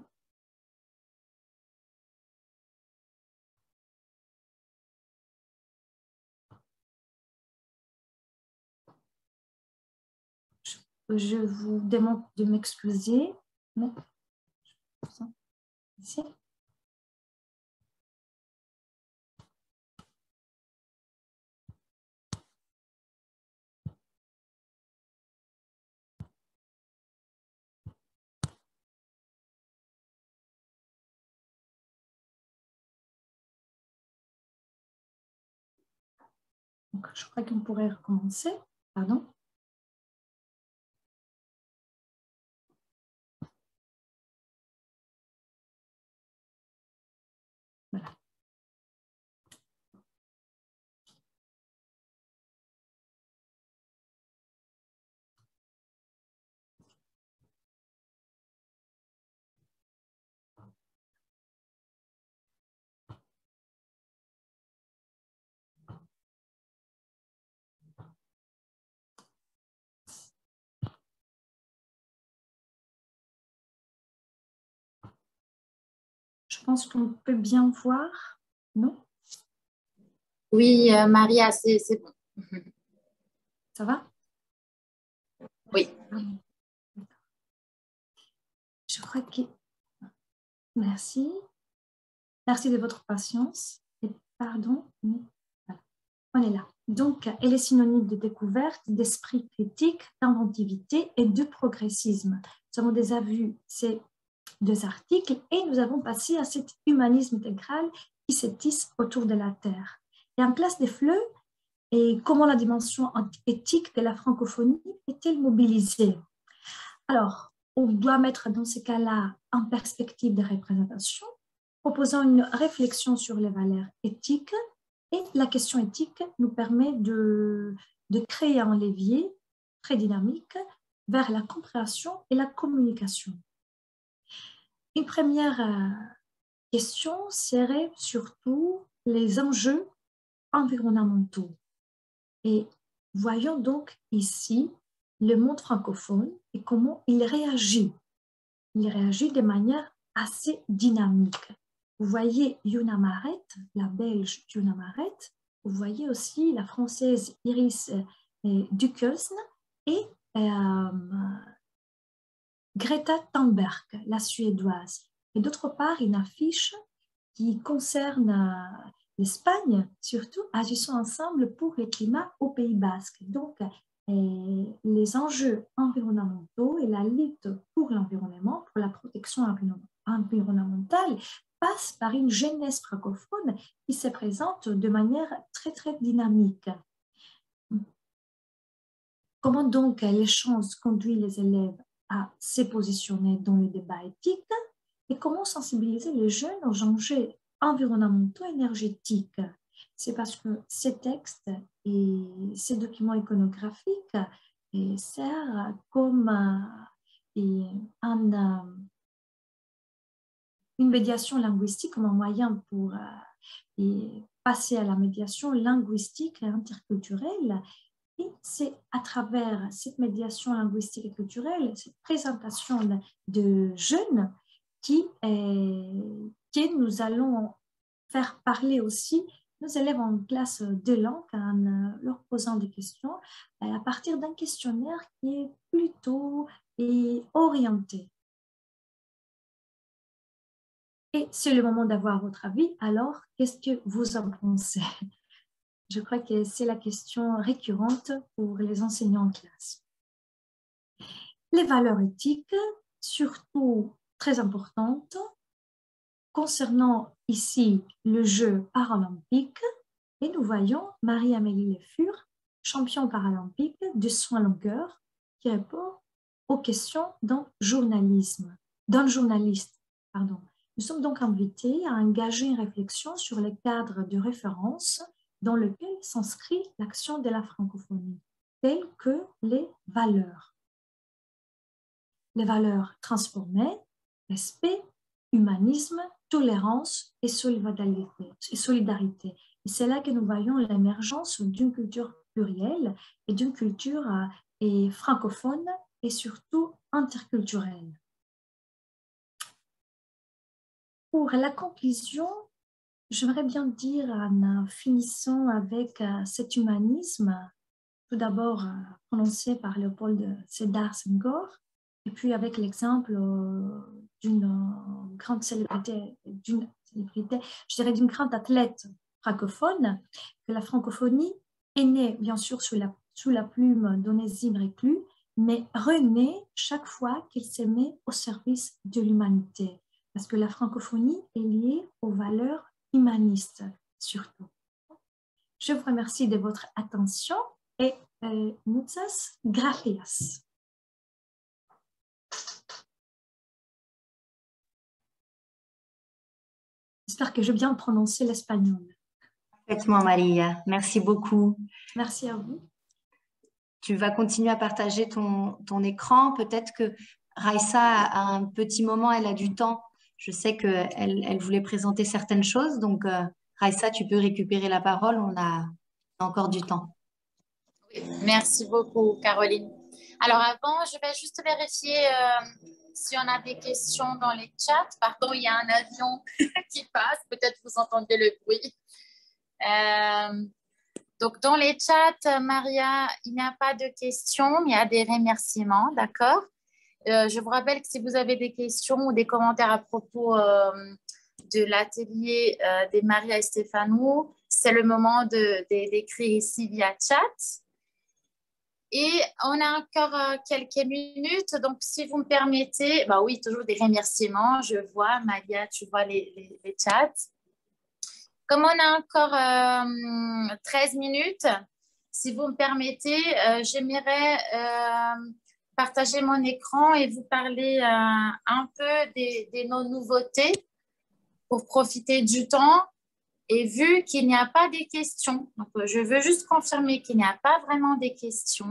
Je vous demande de m'excuser. Ici. Donc, je crois qu'on pourrait recommencer. Pardon. Voilà. Je pense qu'on peut bien voir, non? Oui, Maria, c'est bon. Ça va? Oui. Je crois que... Merci. Merci de votre patience. Et pardon, mais voilà. On est là. Donc, elle est synonyme de découverte, d'esprit critique, d'inventivité et de progressisme. Nous avons déjà vu ces 2 articles et nous avons passé à cet humanisme intégral qui se tisse autour de la Terre. Et en classe des fleurs, et comment la dimension éthique de la francophonie est-elle mobilisée? Alors, on doit mettre dans ces cas-là en perspective de représentation, proposant une réflexion sur les valeurs éthiques. Et la question éthique nous permet de créer un levier très dynamique vers la compréhension et la communication. Une première question serait surtout les enjeux environnementaux. Et voyons donc ici le monde francophone et comment il réagit. Il réagit de manière assez dynamique. Vous voyez Yuna Maret, la belge Yuna Maret, vous voyez aussi la française Iris Duquesne et Greta Thunberg, la suédoise. Et d'autre part, une affiche qui concerne l'Espagne, surtout agissons ensemble pour le climat au Pays Basque. Donc, les enjeux environnementaux et la lutte pour l'environnement, pour la protection environnementale, passent par une jeunesse francophone qui se présente de manière très, très dynamique. Comment donc l'échange conduit les élèves à se positionner dans le débat éthique et comment sensibiliser les jeunes aux enjeux environnementaux énergétiques? c'est parce que ces textes et ces documents iconographiques servent comme une médiation linguistique, comme un moyen pour passer à la médiation linguistique et interculturelle. Et c'est à travers cette médiation linguistique et culturelle, cette présentation de jeunes que nous allons faire parler aussi nos élèves en classe de langue en leur posant des questions à partir d'un questionnaire qui est plutôt orienté. Et c'est le moment d'avoir votre avis. Alors, qu'est-ce que vous en pensez? Je crois que c'est la question récurrente pour les enseignants en classe. Les valeurs éthiques, surtout très importantes, concernant ici le jeu paralympique, et nous voyons Marie-Amélie Le Fur, championne paralympique de saut en longueur, qui répond aux questions d'un journaliste. Nous sommes donc invités à engager une réflexion sur les cadres de référence dans lequel s'inscrit l'action de la francophonie, telles que les valeurs. Les valeurs transformées, respect, humanisme, tolérance et solidarité. Et c'est là que nous voyons l'émergence d'une culture plurielle et d'une culture francophone et surtout interculturelle. Pour la conclusion, j'aimerais bien dire en finissant avec cet humanisme, tout d'abord prononcé par Léopold Sédar Senghor, et puis avec l'exemple d'une grande célébrité, je dirais d'une grande athlète francophone, que la francophonie est née bien sûr sous la plume d'Onésime Reclus, mais renaît chaque fois qu'elle se met au service de l'humanité. Parce que la francophonie est liée aux valeurs humanistes, surtout. Je vous remercie de votre attention et muchas gracias. J'espère que j'ai bien prononcé l'espagnol. Parfaitement, Maria. Merci beaucoup. Merci à vous. Tu vas continuer à partager ton écran. Peut-être que Raissa a un petit moment, elle a du temps. Je sais qu'elle voulait présenter certaines choses. Donc, Raissa, tu peux récupérer la parole. On a encore du temps. Oui, merci beaucoup, Caroline. Alors, avant, je vais juste vérifier si on a des questions dans les chats. Pardon, il y a un avion qui passe. Peut-être vous entendez le bruit. Donc, dans les chats, Maria, il n'y a pas de questions, mais il y a des remerciements, d'accord? Je vous rappelle que si vous avez des questions ou des commentaires à propos de l'atelier des Maria et Stéphanou, c'est le moment d'écrire ici via chat. Et on a encore quelques minutes, donc si vous me permettez, bah oui, toujours des remerciements, je vois, Maria, tu vois les chats. Comme on a encore 13 minutes, si vous me permettez, j'aimerais partager mon écran et vous parler un peu de nos nouveautés pour profiter du temps. Et vu qu'il n'y a pas de questions, donc je veux juste confirmer qu'il n'y a pas vraiment de questions.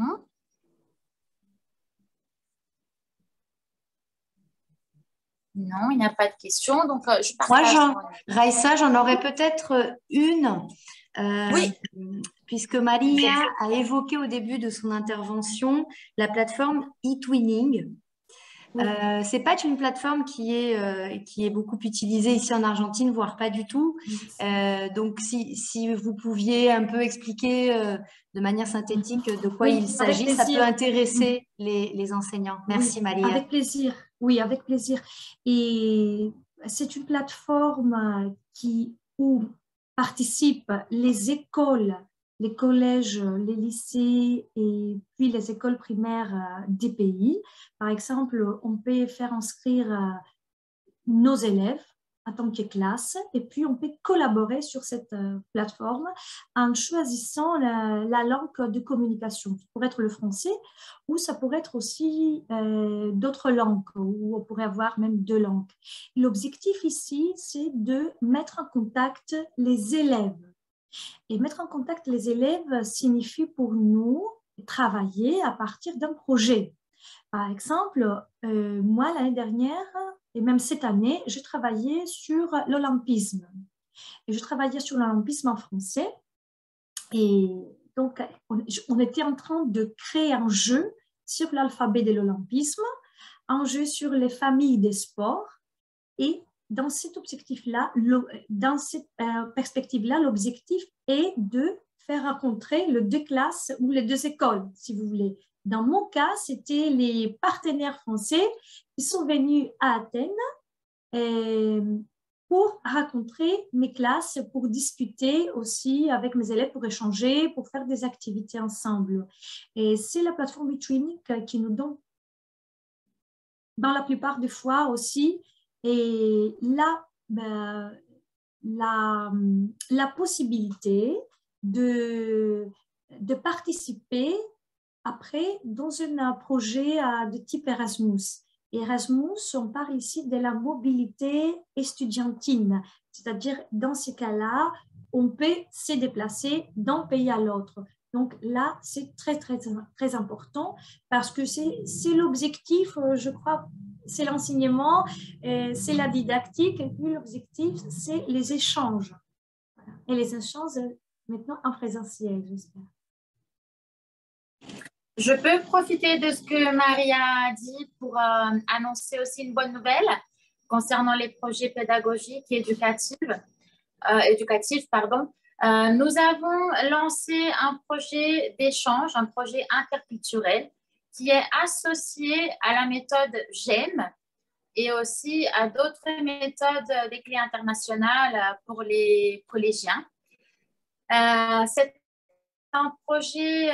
Non, il n'y a pas de questions. Donc, je partage. Moi, Raissa, j'en aurais peut-être une. Oui. Puisque Maria a évoqué au début de son intervention la plateforme eTwinning. Oui. C'est pas une plateforme qui est beaucoup utilisée ici en Argentine, voire pas du tout. Donc, si vous pouviez un peu expliquer de manière synthétique de quoi il s'agit, ça peut intéresser les enseignants. Merci, oui, Maria. Avec plaisir. Oui, avec plaisir. Et c'est une plateforme où participent les écoles, les collèges, les lycées et puis les écoles primaires des pays. Par exemple, on peut faire inscrire nos élèves en tant que classe et puis on peut collaborer sur cette plateforme en choisissant la langue de communication. Ça pourrait être le français ou ça pourrait être aussi d'autres langues où on pourrait avoir même deux langues. L'objectif ici, c'est de mettre en contact les élèves Et mettre en contact les élèves signifie pour nous travailler à partir d'un projet. Par exemple, moi, l'année dernière, et même cette année, je travaillais sur l'olympisme. Et je travaillais sur l'olympisme en français. Et donc, on était en train de créer un jeu sur l'alphabet de l'olympisme, un jeu sur les familles des sports. Et dans cet objectif-là, dans cette perspective-là, l'objectif est de faire rencontrer les deux classes ou les deux écoles, si vous voulez. Dans mon cas, c'était les partenaires français qui sont venus à Athènes pour rencontrer mes classes, pour discuter aussi avec mes élèves, pour échanger, pour faire des activités ensemble. Et c'est la plateforme eTwinning qui nous donne, dans la plupart des fois aussi, et là, ben, la possibilité de participer après dans un projet de type Erasmus. Erasmus, on parle ici de la mobilité estudiantine, c'est-à-dire dans ces cas-là, on peut se déplacer d'un pays à l'autre. Donc là, c'est très, très, très important parce que c'est l'objectif, je crois, c'est l'enseignement, c'est la didactique, et puis l'objectif, c'est les échanges. Voilà. Et les échanges, maintenant, en présentiel, j'espère. Je peux profiter de ce que Maria a dit pour annoncer aussi une bonne nouvelle concernant les projets pédagogiques et éducatifs. Nous avons lancé un projet d'échange, un projet interculturel qui est associé à la méthode GEM et aussi à d'autres méthodes des clés internationales pour les collégiens. C'est un projet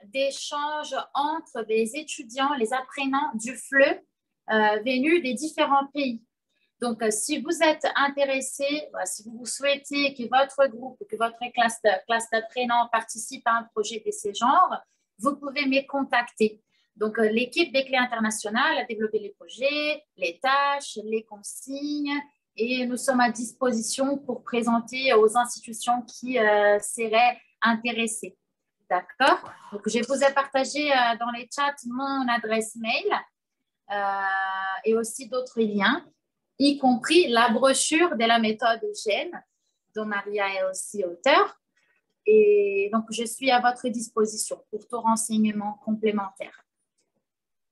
d'échange entre des étudiants, les apprenants du FLE venus des différents pays. Donc, si vous êtes intéressé, si vous souhaitez que votre groupe, que votre classe d'apprenants participe à un projet de ce genre, vous pouvez me contacter. Donc, l'équipe des clés internationales a développé les projets, les tâches, les consignes, et nous sommes à disposition pour présenter aux institutions qui seraient intéressées. D'accord? Donc, je vous ai partagé dans les chats mon adresse mail et aussi d'autres liens, y compris la brochure de la méthode GEM, dont Maria est aussi auteure. Et donc, je suis à votre disposition pour tout renseignement complémentaire.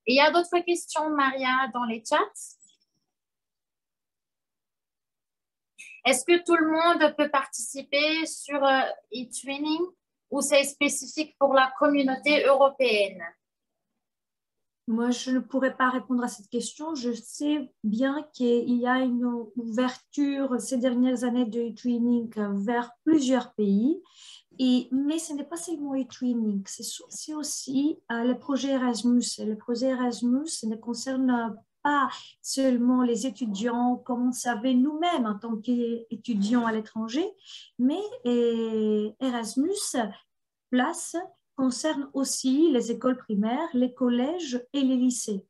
Et il y a d'autres questions, Maria, dans les chats? Est-ce que tout le monde peut participer sur eTwinning ou c'est spécifique pour la communauté européenne? Moi, je ne pourrais pas répondre à cette question. Je sais bien qu'il y a une ouverture ces dernières années de eTwinning vers plusieurs pays. Mais ce n'est pas seulement eTwinning, c'est aussi le projet Erasmus. Et le projet Erasmus ne concerne pas seulement les étudiants comme on savait nous-mêmes en tant qu'étudiants à l'étranger, mais Erasmus Place concerne aussi les écoles primaires, les collèges et les lycées.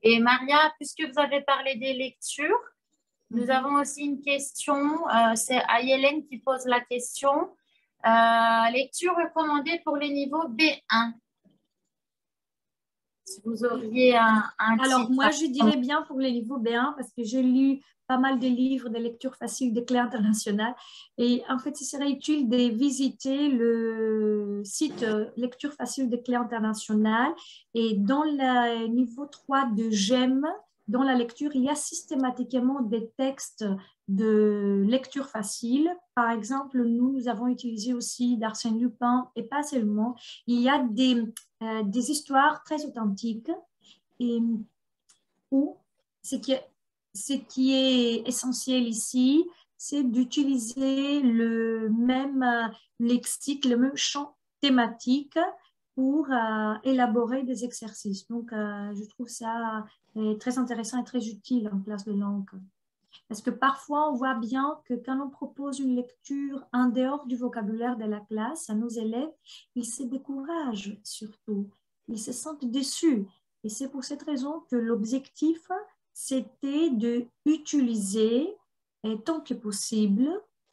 Et Maria, puisque vous avez parlé des lectures, nous avons aussi une question, c'est Ayelen qui pose la question. Lecture recommandée pour les niveaux B1. Si vous auriez un Alors, titre. moi, je dirais bien pour les niveaux B1 parce que j'ai lu pas mal de livres de lecture facile des clés internationales. Et en fait, il serait utile de visiter le site Lecture facile des clés internationales. Et dans le niveau 3 de GEM, dans la lecture, il y a systématiquement des textes de lecture facile. Par exemple, nous avons utilisé aussi d'Arsène Lupin et pas seulement. Il y a des histoires très authentiques et où ce qui est essentiel ici, c'est d'utiliser le même lexique, le même champ thématique pour élaborer des exercices. Donc, je trouve ça très intéressant et très utile en classe de langue. Parce que parfois, on voit bien que quand on propose une lecture en dehors du vocabulaire de la classe à nos élèves, ils se découragent surtout. Ils se sentent déçus. Et c'est pour cette raison que l'objectif, c'était d'utiliser tant que possible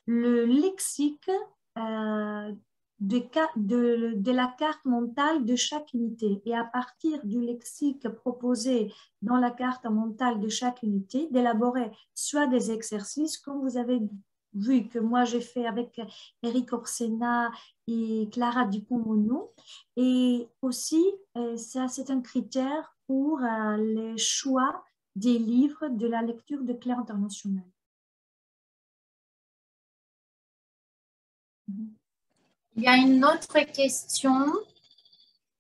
le lexique de la carte mentale de chaque unité. Et à partir du lexique proposé dans la carte mentale de chaque unité, d'élaborer soit des exercices, comme vous avez vu que moi j'ai fait avec Eric Orsena et Clara Dupont-Mono. Et aussi, ça c'est un critère pour les choix des livres de la lecture de Claire International. Il y a une autre question.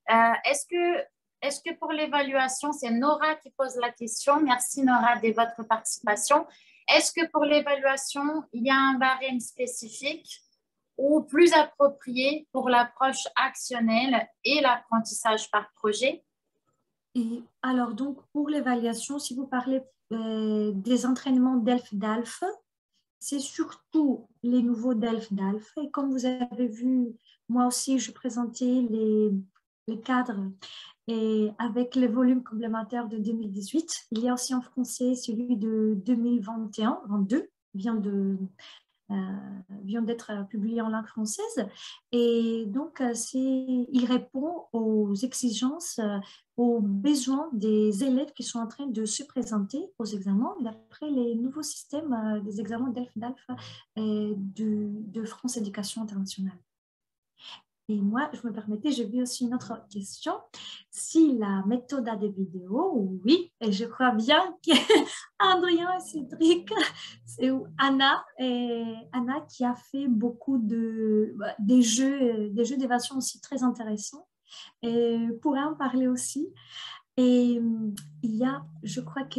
Est-ce que pour l'évaluation, c'est Nora qui pose la question. Merci Nora de votre participation. Est-ce que pour l'évaluation, il y a un barème spécifique ou plus approprié pour l'approche actionnelle et l'apprentissage par projet? Et alors, donc, pour l'évaluation, si vous parlez des entraînements DELF-DALF, c'est surtout les nouveaux DELF-DALF. Et comme vous avez vu, moi aussi, je présentais les cadres et avec les volumes complémentaires de 2018. Il y a aussi en français celui de 2021, 22, vient d'être publié en langue française. Et donc, il répond aux exigences, aux besoins des élèves qui sont en train de se présenter aux examens d'après les nouveaux systèmes des examens DELF-DALF de France Éducation internationale. Et moi, je me permettais, j'ai vu aussi une autre question. Si la méthode a des vidéos, oui, et je crois bien qu'Adrien et Cédric, c'est Anna qui a fait beaucoup des jeux d'évasion aussi très intéressants. Et pourrait en parler aussi. Et il y a, je crois que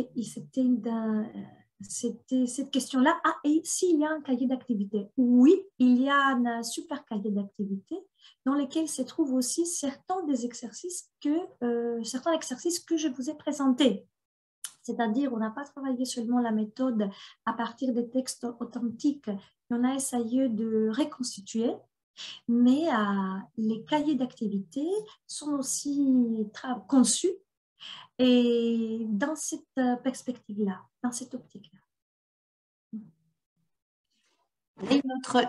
c'était cette question-là. Ah, et s'il y a un cahier d'activité? Oui, il y a un super cahier d'activité dans lequel se trouvent aussi certains exercices que je vous ai présentés. C'est-à-dire, on n'a pas travaillé seulement la méthode à partir des textes authentiques, on a essayé de reconstituer, mais les cahiers d'activité sont aussi conçus et dans cette perspective-là, dans cette optique-là.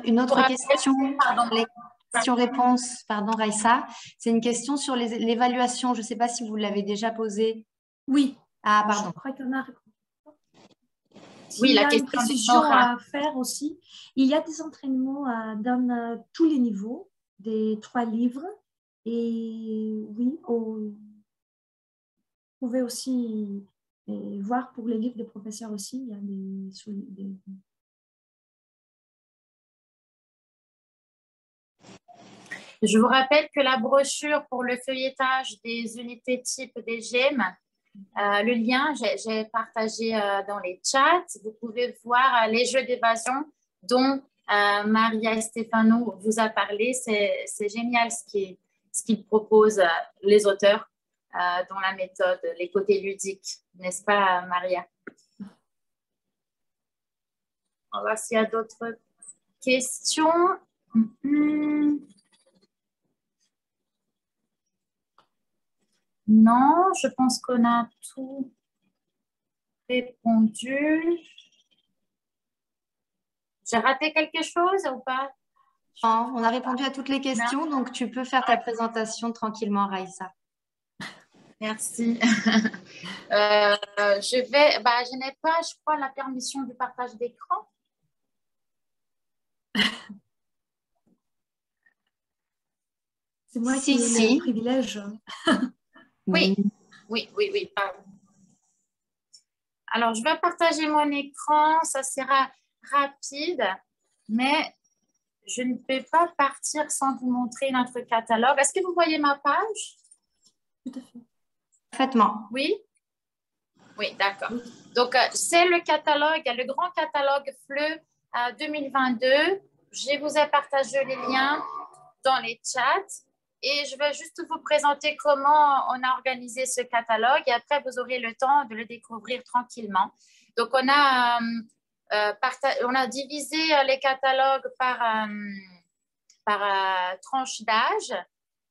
Une autre question, les questions-réponses, pardon Raïssa, c'est une question sur l'évaluation. Je ne sais pas si vous l'avez déjà posée. Oui. Ah, pardon. Je crois qu'on a répondu. Oui, la question une précision à faire aussi. Il y a des entraînements dans tous les niveaux des 3 livres. Et oui, vous pouvez aussi voir pour les livres des professeurs aussi, il y a des Je vous rappelle que la brochure pour le feuilletage des unités type des GEM, le lien, j'ai partagé dans les chats. Vous pouvez voir les jeux d'évasion dont Maria Stefano vous a parlé. C'est génial ce qu'ils proposent les auteurs dans la méthode, les côtés ludiques. N'est-ce pas, Maria? On va voir s'il y a d'autres questions. Non, je pense qu'on a tout répondu. J'ai raté quelque chose ou pas? Non, on a répondu à toutes les questions, donc tu peux faire ta présentation tranquillement, Raïssa. Merci. Je n'ai pas, je crois, la permission du partage d'écran. C'est moi qui ai le privilège. Oui, pardon. Alors, je vais partager mon écran. Ça sera rapide, mais je ne peux pas partir sans vous montrer notre catalogue. Est-ce que vous voyez ma page? Tout à fait. Parfaitement. Oui? Oui, d'accord. Donc, c'est le catalogue, le grand catalogue FLE 2022. Je vous ai partagé les liens dans les chats et je vais juste vous présenter comment on a organisé ce catalogue et après, vous aurez le temps de le découvrir tranquillement. Donc, on a divisé les catalogues par tranche d'âge.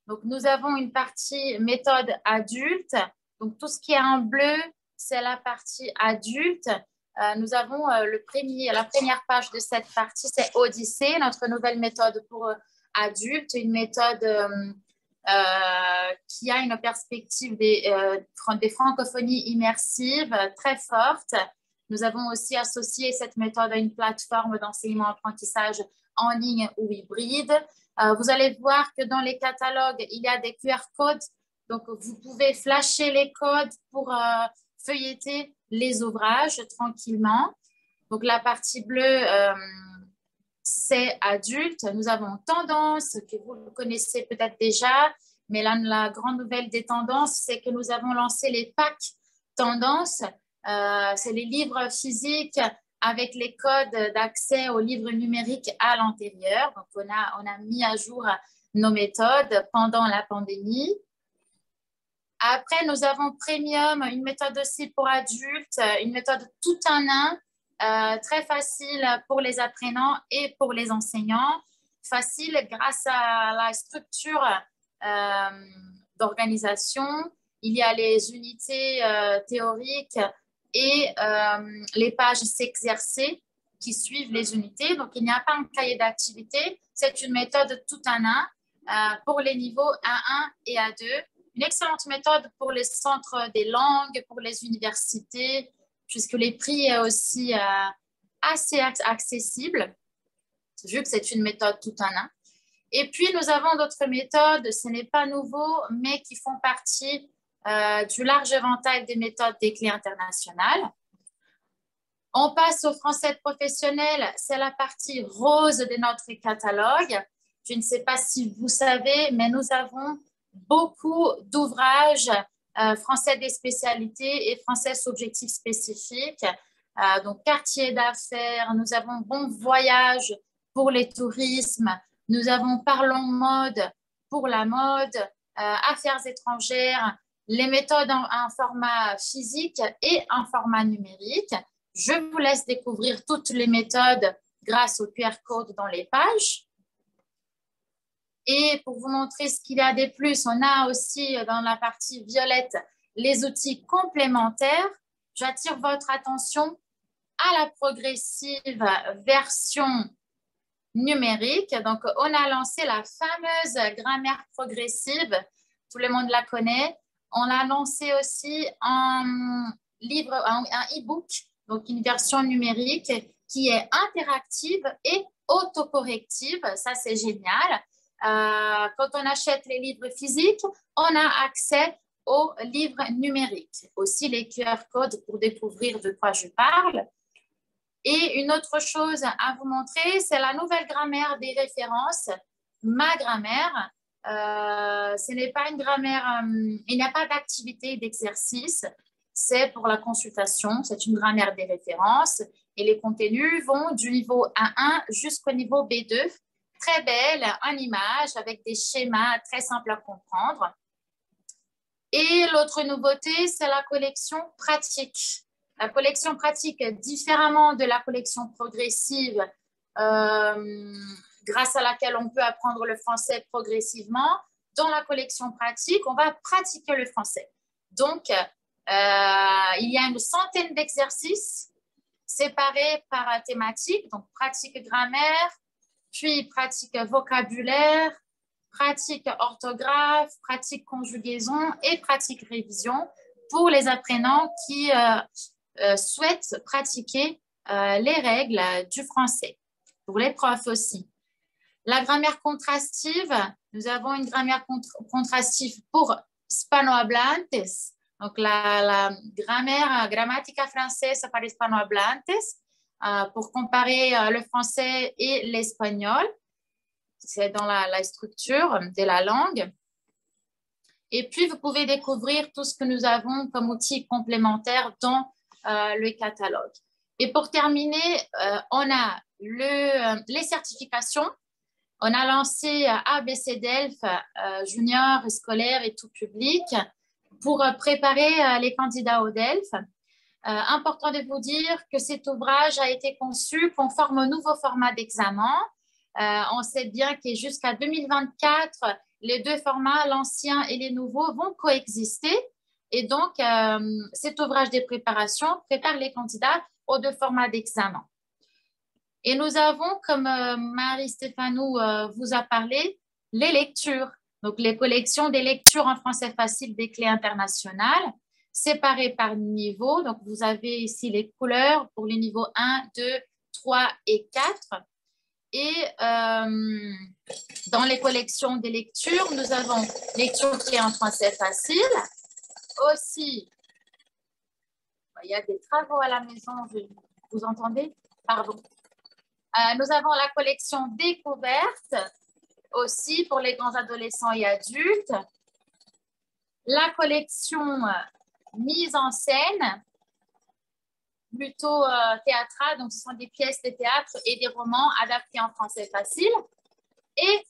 Donc, nous avons une partie méthode adulte. Donc, tout ce qui est en bleu, c'est la partie adulte. nous avons la première page de cette partie, c'est Odyssée, notre nouvelle méthode pour adultes, une méthode qui a une perspective des francophonies immersives très forte. Nous avons aussi associé cette méthode à une plateforme d'enseignement-apprentissage en ligne ou hybride. Vous allez voir que dans les catalogues, il y a des QR codes. Donc, vous pouvez flasher les codes pour feuilleter les ouvrages tranquillement. Donc, la partie bleue, c'est adulte. Nous avons tendance, que vous connaissez peut-être déjà, mais là, la grande nouvelle des tendances, c'est que nous avons lancé les packs tendances. C'est les livres physiques avec les codes d'accès aux livres numériques à l'intérieur. Donc, on a mis à jour nos méthodes pendant la pandémie. Après, nous avons Premium, une méthode aussi pour adultes, une méthode tout en un, très facile pour les apprenants et pour les enseignants. Facile grâce à la structure d'organisation. Il y a les unités théoriques et les pages s'exercer qui suivent les unités. Donc, il n'y a pas un cahier d'activité. C'est une méthode tout en un pour les niveaux A1 et A2. Une excellente méthode pour les centres des langues, pour les universités, puisque les prix est aussi assez accessible, vu que c'est une méthode tout en un. Et puis, nous avons d'autres méthodes, ce n'est pas nouveau, mais qui font partie du large éventail des méthodes des clés internationales. On passe au français professionnel, c'est la partie rose de notre catalogue. Je ne sais pas si vous savez, mais nous avons beaucoup d'ouvrages français des spécialités et français objectifs spécifiques. Donc, quartier d'affaires, nous avons bon voyage pour les tourismes, nous avons parlons mode pour la mode, affaires étrangères, les méthodes en format physique et en format numérique. Je vous laisse découvrir toutes les méthodes grâce au QR code dans les pages. Et pour vous montrer ce qu'il y a de plus, on a aussi dans la partie violette les outils complémentaires. J'attire votre attention à la progressive version numérique. Donc, on a lancé la fameuse grammaire progressive. Tout le monde la connaît. On l'a lancé aussi en livre, en e-book, donc une version numérique qui est interactive et autocorrective. Ça, c'est génial. Quand on achète les livres physiques, on a accès aux livres numériques. Aussi les QR codes pour découvrir de quoi je parle. Et une autre chose à vous montrer, c'est la nouvelle grammaire des références, ma grammaire. Ce n'est pas une grammaire, il n'y a pas d'activité d'exercice, c'est pour la consultation, c'est une grammaire des références et les contenus vont du niveau A1 jusqu'au niveau B2. Très belle, en image, avec des schémas très simples à comprendre. Et l'autre nouveauté, c'est la collection pratique. La collection pratique, différemment de la collection progressive, grâce à laquelle on peut apprendre le français progressivement, dans la collection pratique, on va pratiquer le français. Donc, il y a une centaine d'exercices séparés par thématique, donc pratique grammaire, puis pratique vocabulaire, pratique orthographe, pratique conjugaison et pratique révision pour les apprenants qui souhaitent pratiquer les règles du français. Pour les profs aussi. La grammaire contrastive, nous avons une grammaire contrastive pour hispanohablantes, donc la grammaire, grammatica francesa para hispanohablantes, pour comparer le français et l'espagnol. C'est dans la structure de la langue. Et puis, vous pouvez découvrir tout ce que nous avons comme outils complémentaires dans le catalogue. Et pour terminer, on a les certifications. On a lancé ABC DELF junior, scolaire et tout public pour préparer les candidats au DELF. Important de vous dire que cet ouvrage a été conçu conforme au nouveau format d'examen. On sait bien que jusqu'à 2024, les deux formats, l'ancien et les nouveaux, vont coexister. Et donc, cet ouvrage de préparation prépare les candidats aux deux formats d'examen. Et nous avons, comme Marie-Stéphanou vous a parlé, les lectures. Donc, les collections des lectures en français facile des clés internationales, séparées par niveau. Donc, vous avez ici les couleurs pour les niveaux 1, 2, 3 et 4. Et dans les collections des lectures, nous avons lecture clés en français facile. Aussi, il y a des travaux à la maison, vous entendez? Pardon. Nous avons la collection découverte aussi pour les grands adolescents et adultes. La collection mise en scène, plutôt théâtrale, donc ce sont des pièces de théâtre et des romans adaptés en français facile. Et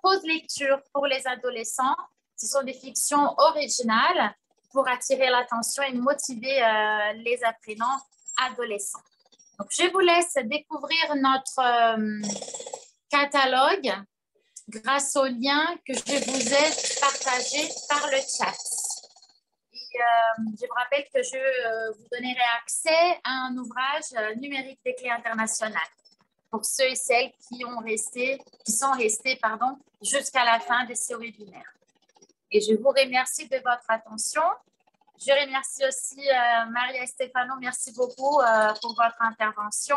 pause lecture pour les adolescents, ce sont des fictions originales pour attirer l'attention et motiver les apprenants adolescents. Donc, je vous laisse découvrir notre catalogue grâce au lien que je vous ai partagé par le chat. Et, je vous rappelle que je vous donnerai accès à un ouvrage numérique des clés internationales pour ceux et celles qui sont restés jusqu'à la fin de ce webinaire. Et je vous remercie de votre attention. Je remercie aussi Marie et Stéphanou, merci beaucoup pour votre intervention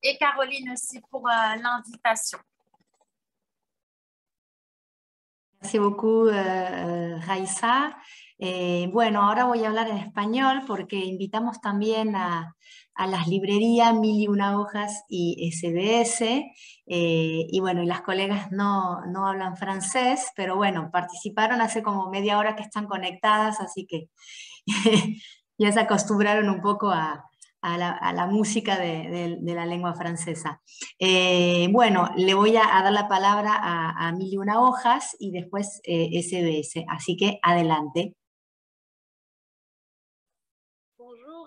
et Caroline aussi pour l'invitation. Gracias beaucoup, Raiza. Bueno, ahora voy a hablar en español porque invitamos también a las librerías Mil y Una Hojas y SBS. Y bueno, y las colegas no hablan francés, pero bueno, participaron hace como media hora que están conectadas, así que ya se acostumbraron un poco a la música de la lengua francesa. Bueno, le voy a dar la palabra a Mil y Una Hojas y después SBS, así que adelante. Bonjour,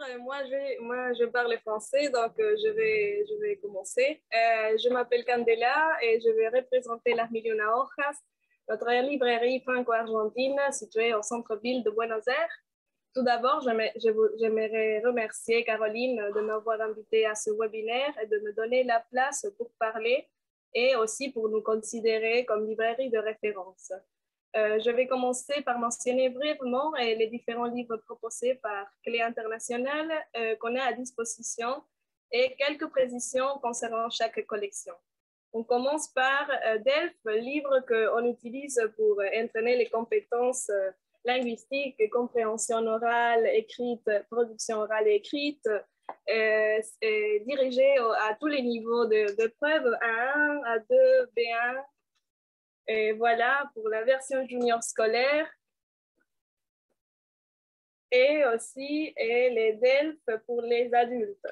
moi je parle français, donc je vais commencer. Je m'appelle Candela et je vais représenter las Mil y Una Hojas, notre librairie franco-argentine située au centre-ville de Buenos Aires. Tout d'abord, j'aimerais remercier Caroline de m'avoir invitée à ce webinaire et de me donner la place pour parler et aussi pour nous considérer comme librairie de référence. Je vais commencer par mentionner brièvement les différents livres proposés par Clés Internationales qu'on a à disposition et quelques précisions concernant chaque collection. On commence par DELF, livre qu'on utilise pour entraîner les compétences linguistique, compréhension orale, écrite, production orale et écrite, dirigée à tous les niveaux de preuve, A1, A2, B1. Et voilà pour la version junior scolaire. Et aussi les DELF pour les adultes.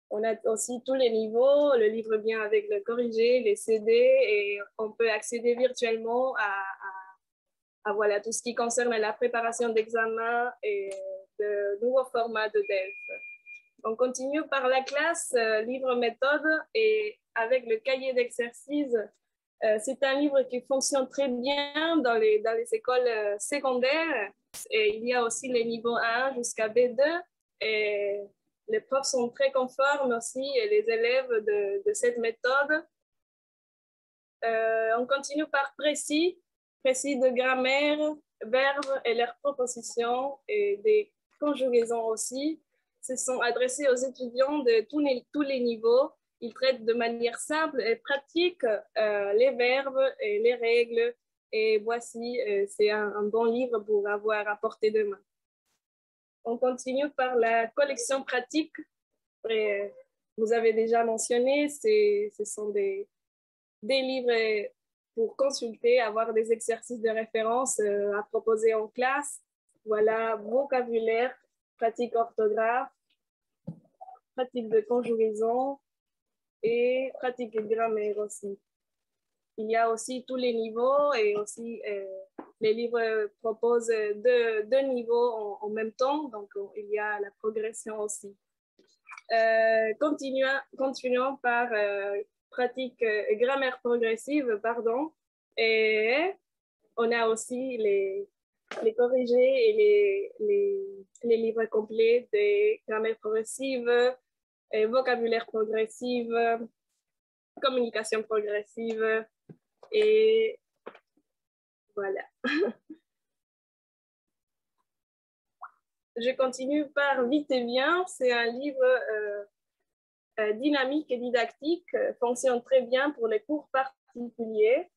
On a aussi tous les niveaux, le livre vient avec le corrigé, les CD, et on peut accéder virtuellement à voilà, tout ce qui concerne la préparation d'examen et de nouveaux formats de DELF. On continue par la classe livre méthode et avec le cahier d'exercice. C'est un livre qui fonctionne très bien dans les écoles secondaires. Et il y a aussi les niveaux 1 jusqu'à B2. Et les profs sont très conformes aussi, et les élèves de cette méthode. On continue par précis de grammaire, verbes et leurs propositions et des conjugaisons aussi. Se sont adressés aux étudiants de tous les niveaux. Ils traitent de manière simple et pratique les verbes et les règles. Et voici, c'est un bon livre pour avoir à portée de main. On continue par la collection pratique. Et vous avez déjà mentionné, ce sont des livres pour consulter, avoir des exercices de référence à proposer en classe. Voilà, vocabulaire, pratique orthographe, pratique de conjugaison et pratique de grammaire aussi. Il y a aussi tous les niveaux et aussi les livres proposent deux niveaux en même temps, donc il y a la progression aussi. Continuons par pratique grammaire progressive, pardon, et on a aussi les corrigés et les livres complets de grammaire progressive, vocabulaire progressif, communication progressive, et voilà. Je continue par Vite et bien. C'est un livre dynamique et didactique, fonctionne très bien pour les cours particuliers.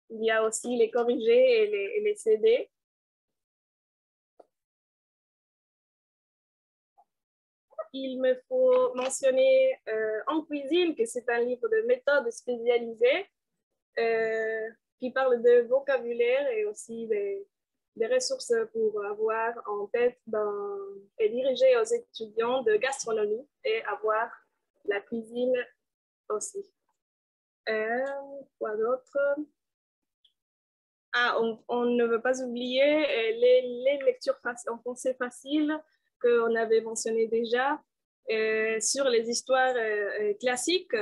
Il y a aussi les corrigés et les CD. Il me faut mentionner En cuisine que c'est un livre de méthode spécialisée qui parle de vocabulaire et aussi des ressources pour avoir en tête et diriger aux étudiants de gastronomie et avoir la cuisine aussi. Quoi d'autre? On ne veut pas oublier les lectures en français facile qu'on avait mentionné déjà, sur les histoires classiques,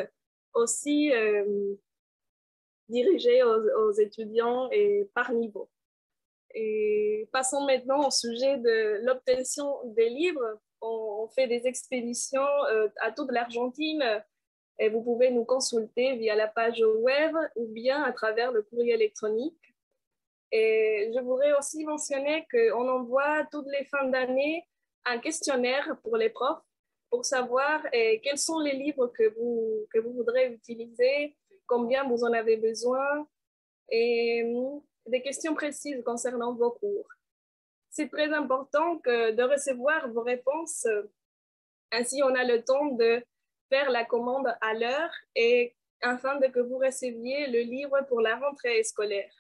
aussi dirigées aux étudiants et par niveau. Et passons maintenant au sujet de l'obtention des livres. On fait des expéditions à toute l'Argentine et vous pouvez nous consulter via la page web ou bien à travers le courrier électronique. Et je voudrais aussi mentionner qu'on envoie toutes les fins d'année un questionnaire pour les profs pour savoir quels sont les livres que vous voudrez utiliser, combien vous en avez besoin et des questions précises concernant vos cours. C'est très important de recevoir vos réponses. Ainsi, on a le temps de faire la commande à l'heure et afin que vous receviez le livre pour la rentrée scolaire.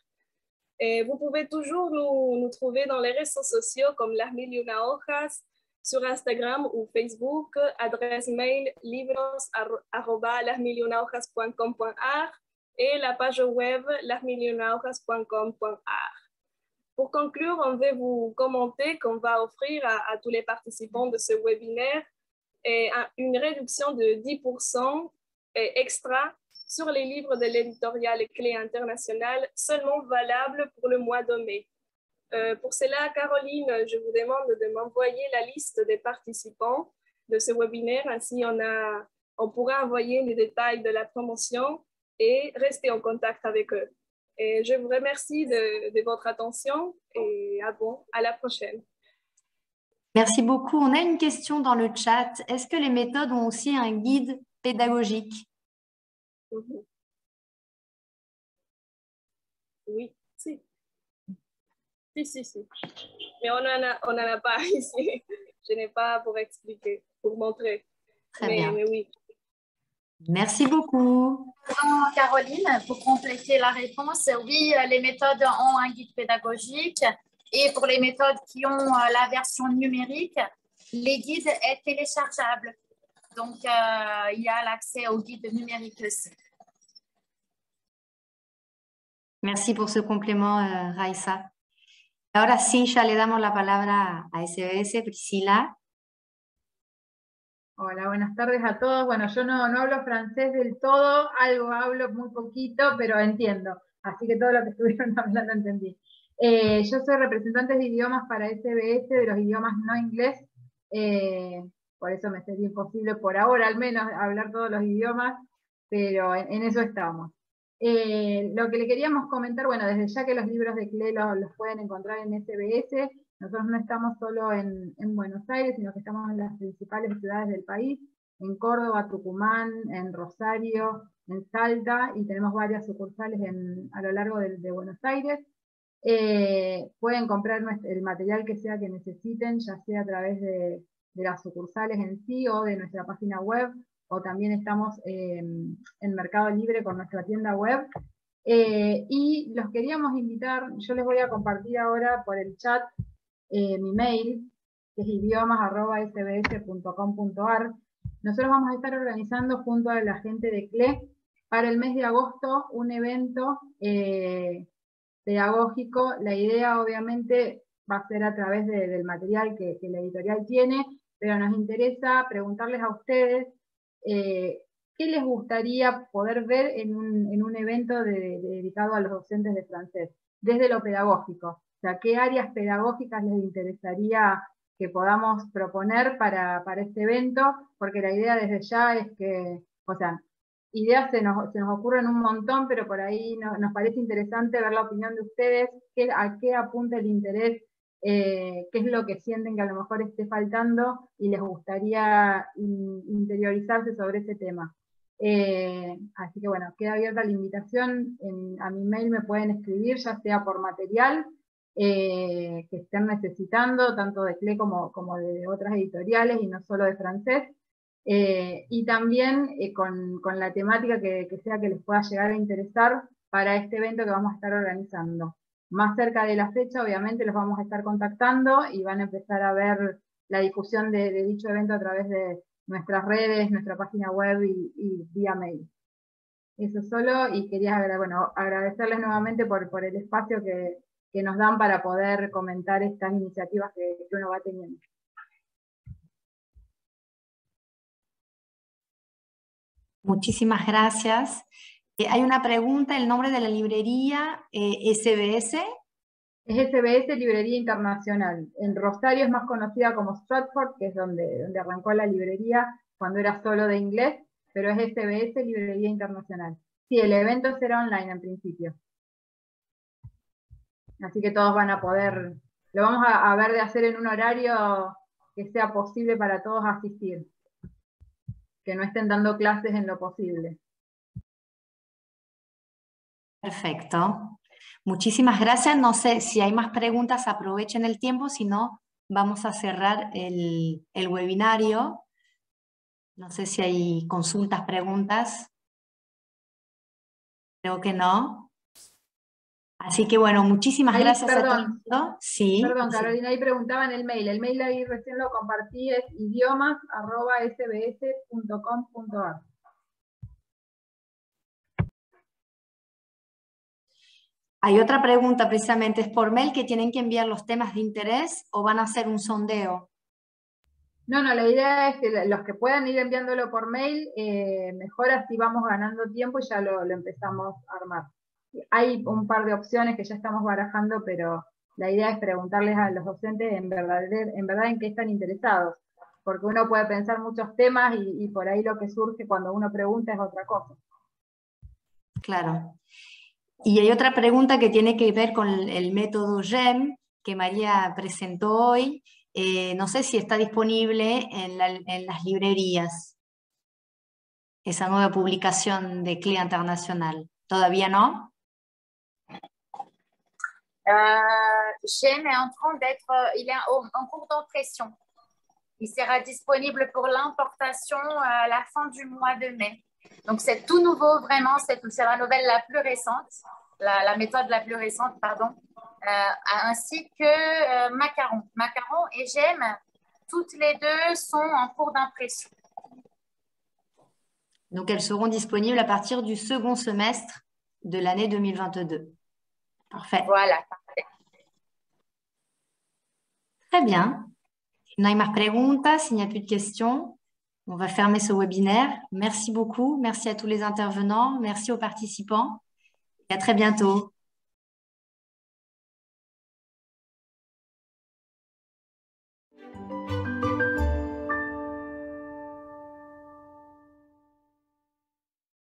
Et vous pouvez toujours nous trouver dans les réseaux sociaux comme Las Mil y Una Hojas, sur Instagram ou Facebook, adresse mail libros@lasmillyunahojas.com.ar et la page web lasmillyunahojas.com.ar. Pour conclure, on veut vous commenter qu'on va offrir à tous les participants de ce webinaire une réduction de 10% extra sur les livres de l'éditorial Clé Internationale, seulement valable pour le mois de mai. Pour cela, Caroline, je vous demande de m'envoyer la liste des participants de ce webinaire. Ainsi, on pourra envoyer les détails de la promotion et rester en contact avec eux. Et je vous remercie de votre attention et à la prochaine. Merci beaucoup. On a une question dans le chat. Est-ce que les méthodes ont aussi un guide pédagogique? Oui, si. Si. Mais on n'en a pas ici. Je n'ai pas pour expliquer, pour montrer. Très bien. Mais oui. Merci beaucoup. Caroline, pour compléter la réponse, oui, les méthodes ont un guide pédagogique et pour les méthodes qui ont la version numérique, les guides est téléchargeable. Donc, il y a l'accès au guide numérique aussi. Merci pour ce complément, Raisa. Ahora sí, ya le damos la palabra a SBS, Priscila. Hola, buenas tardes a todos. Bueno, yo no hablo francés del todo, algo hablo muy poquito, pero entiendo. Así que todo lo que estuvieron hablando entendí. Yo soy representante de idiomas para SBS, de los idiomas no inglés. Por eso me sería imposible por ahora al menos hablar todos los idiomas, pero en eso estamos. Lo que le queríamos comentar, bueno, desde ya que los libros de CLE los pueden encontrar en SBS, nosotros no estamos solo en Buenos Aires, sino que estamos en las principales ciudades del país, en Córdoba, Tucumán, en Rosario, en Salta, y tenemos varias sucursales a lo largo de Buenos Aires. Pueden comprar el material que sea que necesiten, ya sea a través de las sucursales en sí o de nuestra página web, o también estamos en Mercado Libre con nuestra tienda web. Y los queríamos invitar, yo les voy a compartir ahora por el chat mi mail, que es idiomas@sbs.com.ar. Nosotros vamos a estar organizando junto a la gente de CLE para el mes de agosto un evento pedagógico. La idea obviamente va a ser a través del material que la editorial tiene, pero nos interesa preguntarles a ustedes ¿qué les gustaría poder ver en un evento dedicado a los docentes de francés? Desde lo pedagógico. O sea, ¿qué áreas pedagógicas les interesaría que podamos proponer para este evento, porque la idea desde ya es que, o sea, ideas se nos ocurren un montón, pero por ahí nos parece interesante ver la opinión de ustedes, a qué apunta el interés, qué es lo que sienten que a lo mejor esté faltando y les gustaría interiorizarse sobre ese tema. Así que bueno, queda abierta la invitación, a mi mail me pueden escribir, ya sea por material que estén necesitando, tanto de CLE como de otras editoriales y no solo de francés, y también con la temática que sea que les pueda llegar a interesar para este evento que vamos a estar organizando. Más cerca de la fecha, obviamente, los vamos a estar contactando y van a empezar a ver la difusión de dicho evento a través de nuestras redes, nuestra página web y vía mail. Eso solo, y quería agradecerles nuevamente por el espacio que nos dan para poder comentar estas iniciativas que uno va teniendo. Muchísimas gracias. Hay una pregunta, ¿el nombre de la librería SBS? Es SBS Librería Internacional. En Rosario es más conocida como Stratford, que es donde arrancó la librería cuando era solo de inglés, pero es SBS Librería Internacional. Sí, el evento será online en principio. Así que todos van a poder, lo vamos a ver de hacer en un horario que sea posible para todos asistir. Que no estén dando clases en lo posible. Perfecto. Muchísimas gracias. No sé si hay más preguntas, aprovechen el tiempo, si no, vamos a cerrar el webinario. No sé si hay consultas, preguntas. Creo que no. Así que bueno, muchísimas gracias a todos. Sí, perdón, Carolina, ahí preguntaban el mail. El mail ahí recién lo compartí, es idiomas@sbs.com.ar. Hay otra pregunta precisamente, ¿es por mail que tienen que enviar los temas de interés o van a hacer un sondeo? No, la idea es que los que puedan ir enviándolo por mail, mejor así vamos ganando tiempo y ya lo empezamos a armar. Hay un par de opciones que ya estamos barajando, pero la idea es preguntarles a los docentes en verdad en qué están interesados, porque uno puede pensar muchos temas y por ahí lo que surge cuando uno pregunta es otra cosa. Claro. Y hay otra pregunta que tiene que ver con el método GEM que María presentó hoy. No sé si está disponible en las librerías, esa nueva publicación de CLE Internacional. ¿Todavía no? GEM est en train d'être, il est en cours d'impression. Il sera disponible pour l'importation à la fin du mois de mai. Donc c'est tout nouveau, vraiment, c'est la nouvelle la plus récente, la méthode la plus récente, pardon, ainsi que Macaron. Macaron et GEM, toutes les deux sont en cours d'impression. Donc elles seront disponibles à partir du second semestre de l'année 2022. Parfait. Voilà, parfait. Très bien. No hay más preguntas, il n'y a plus de questions. On va fermer ce webinaire. Merci beaucoup. Merci à tous les intervenants. Merci aux participants. Et à très bientôt.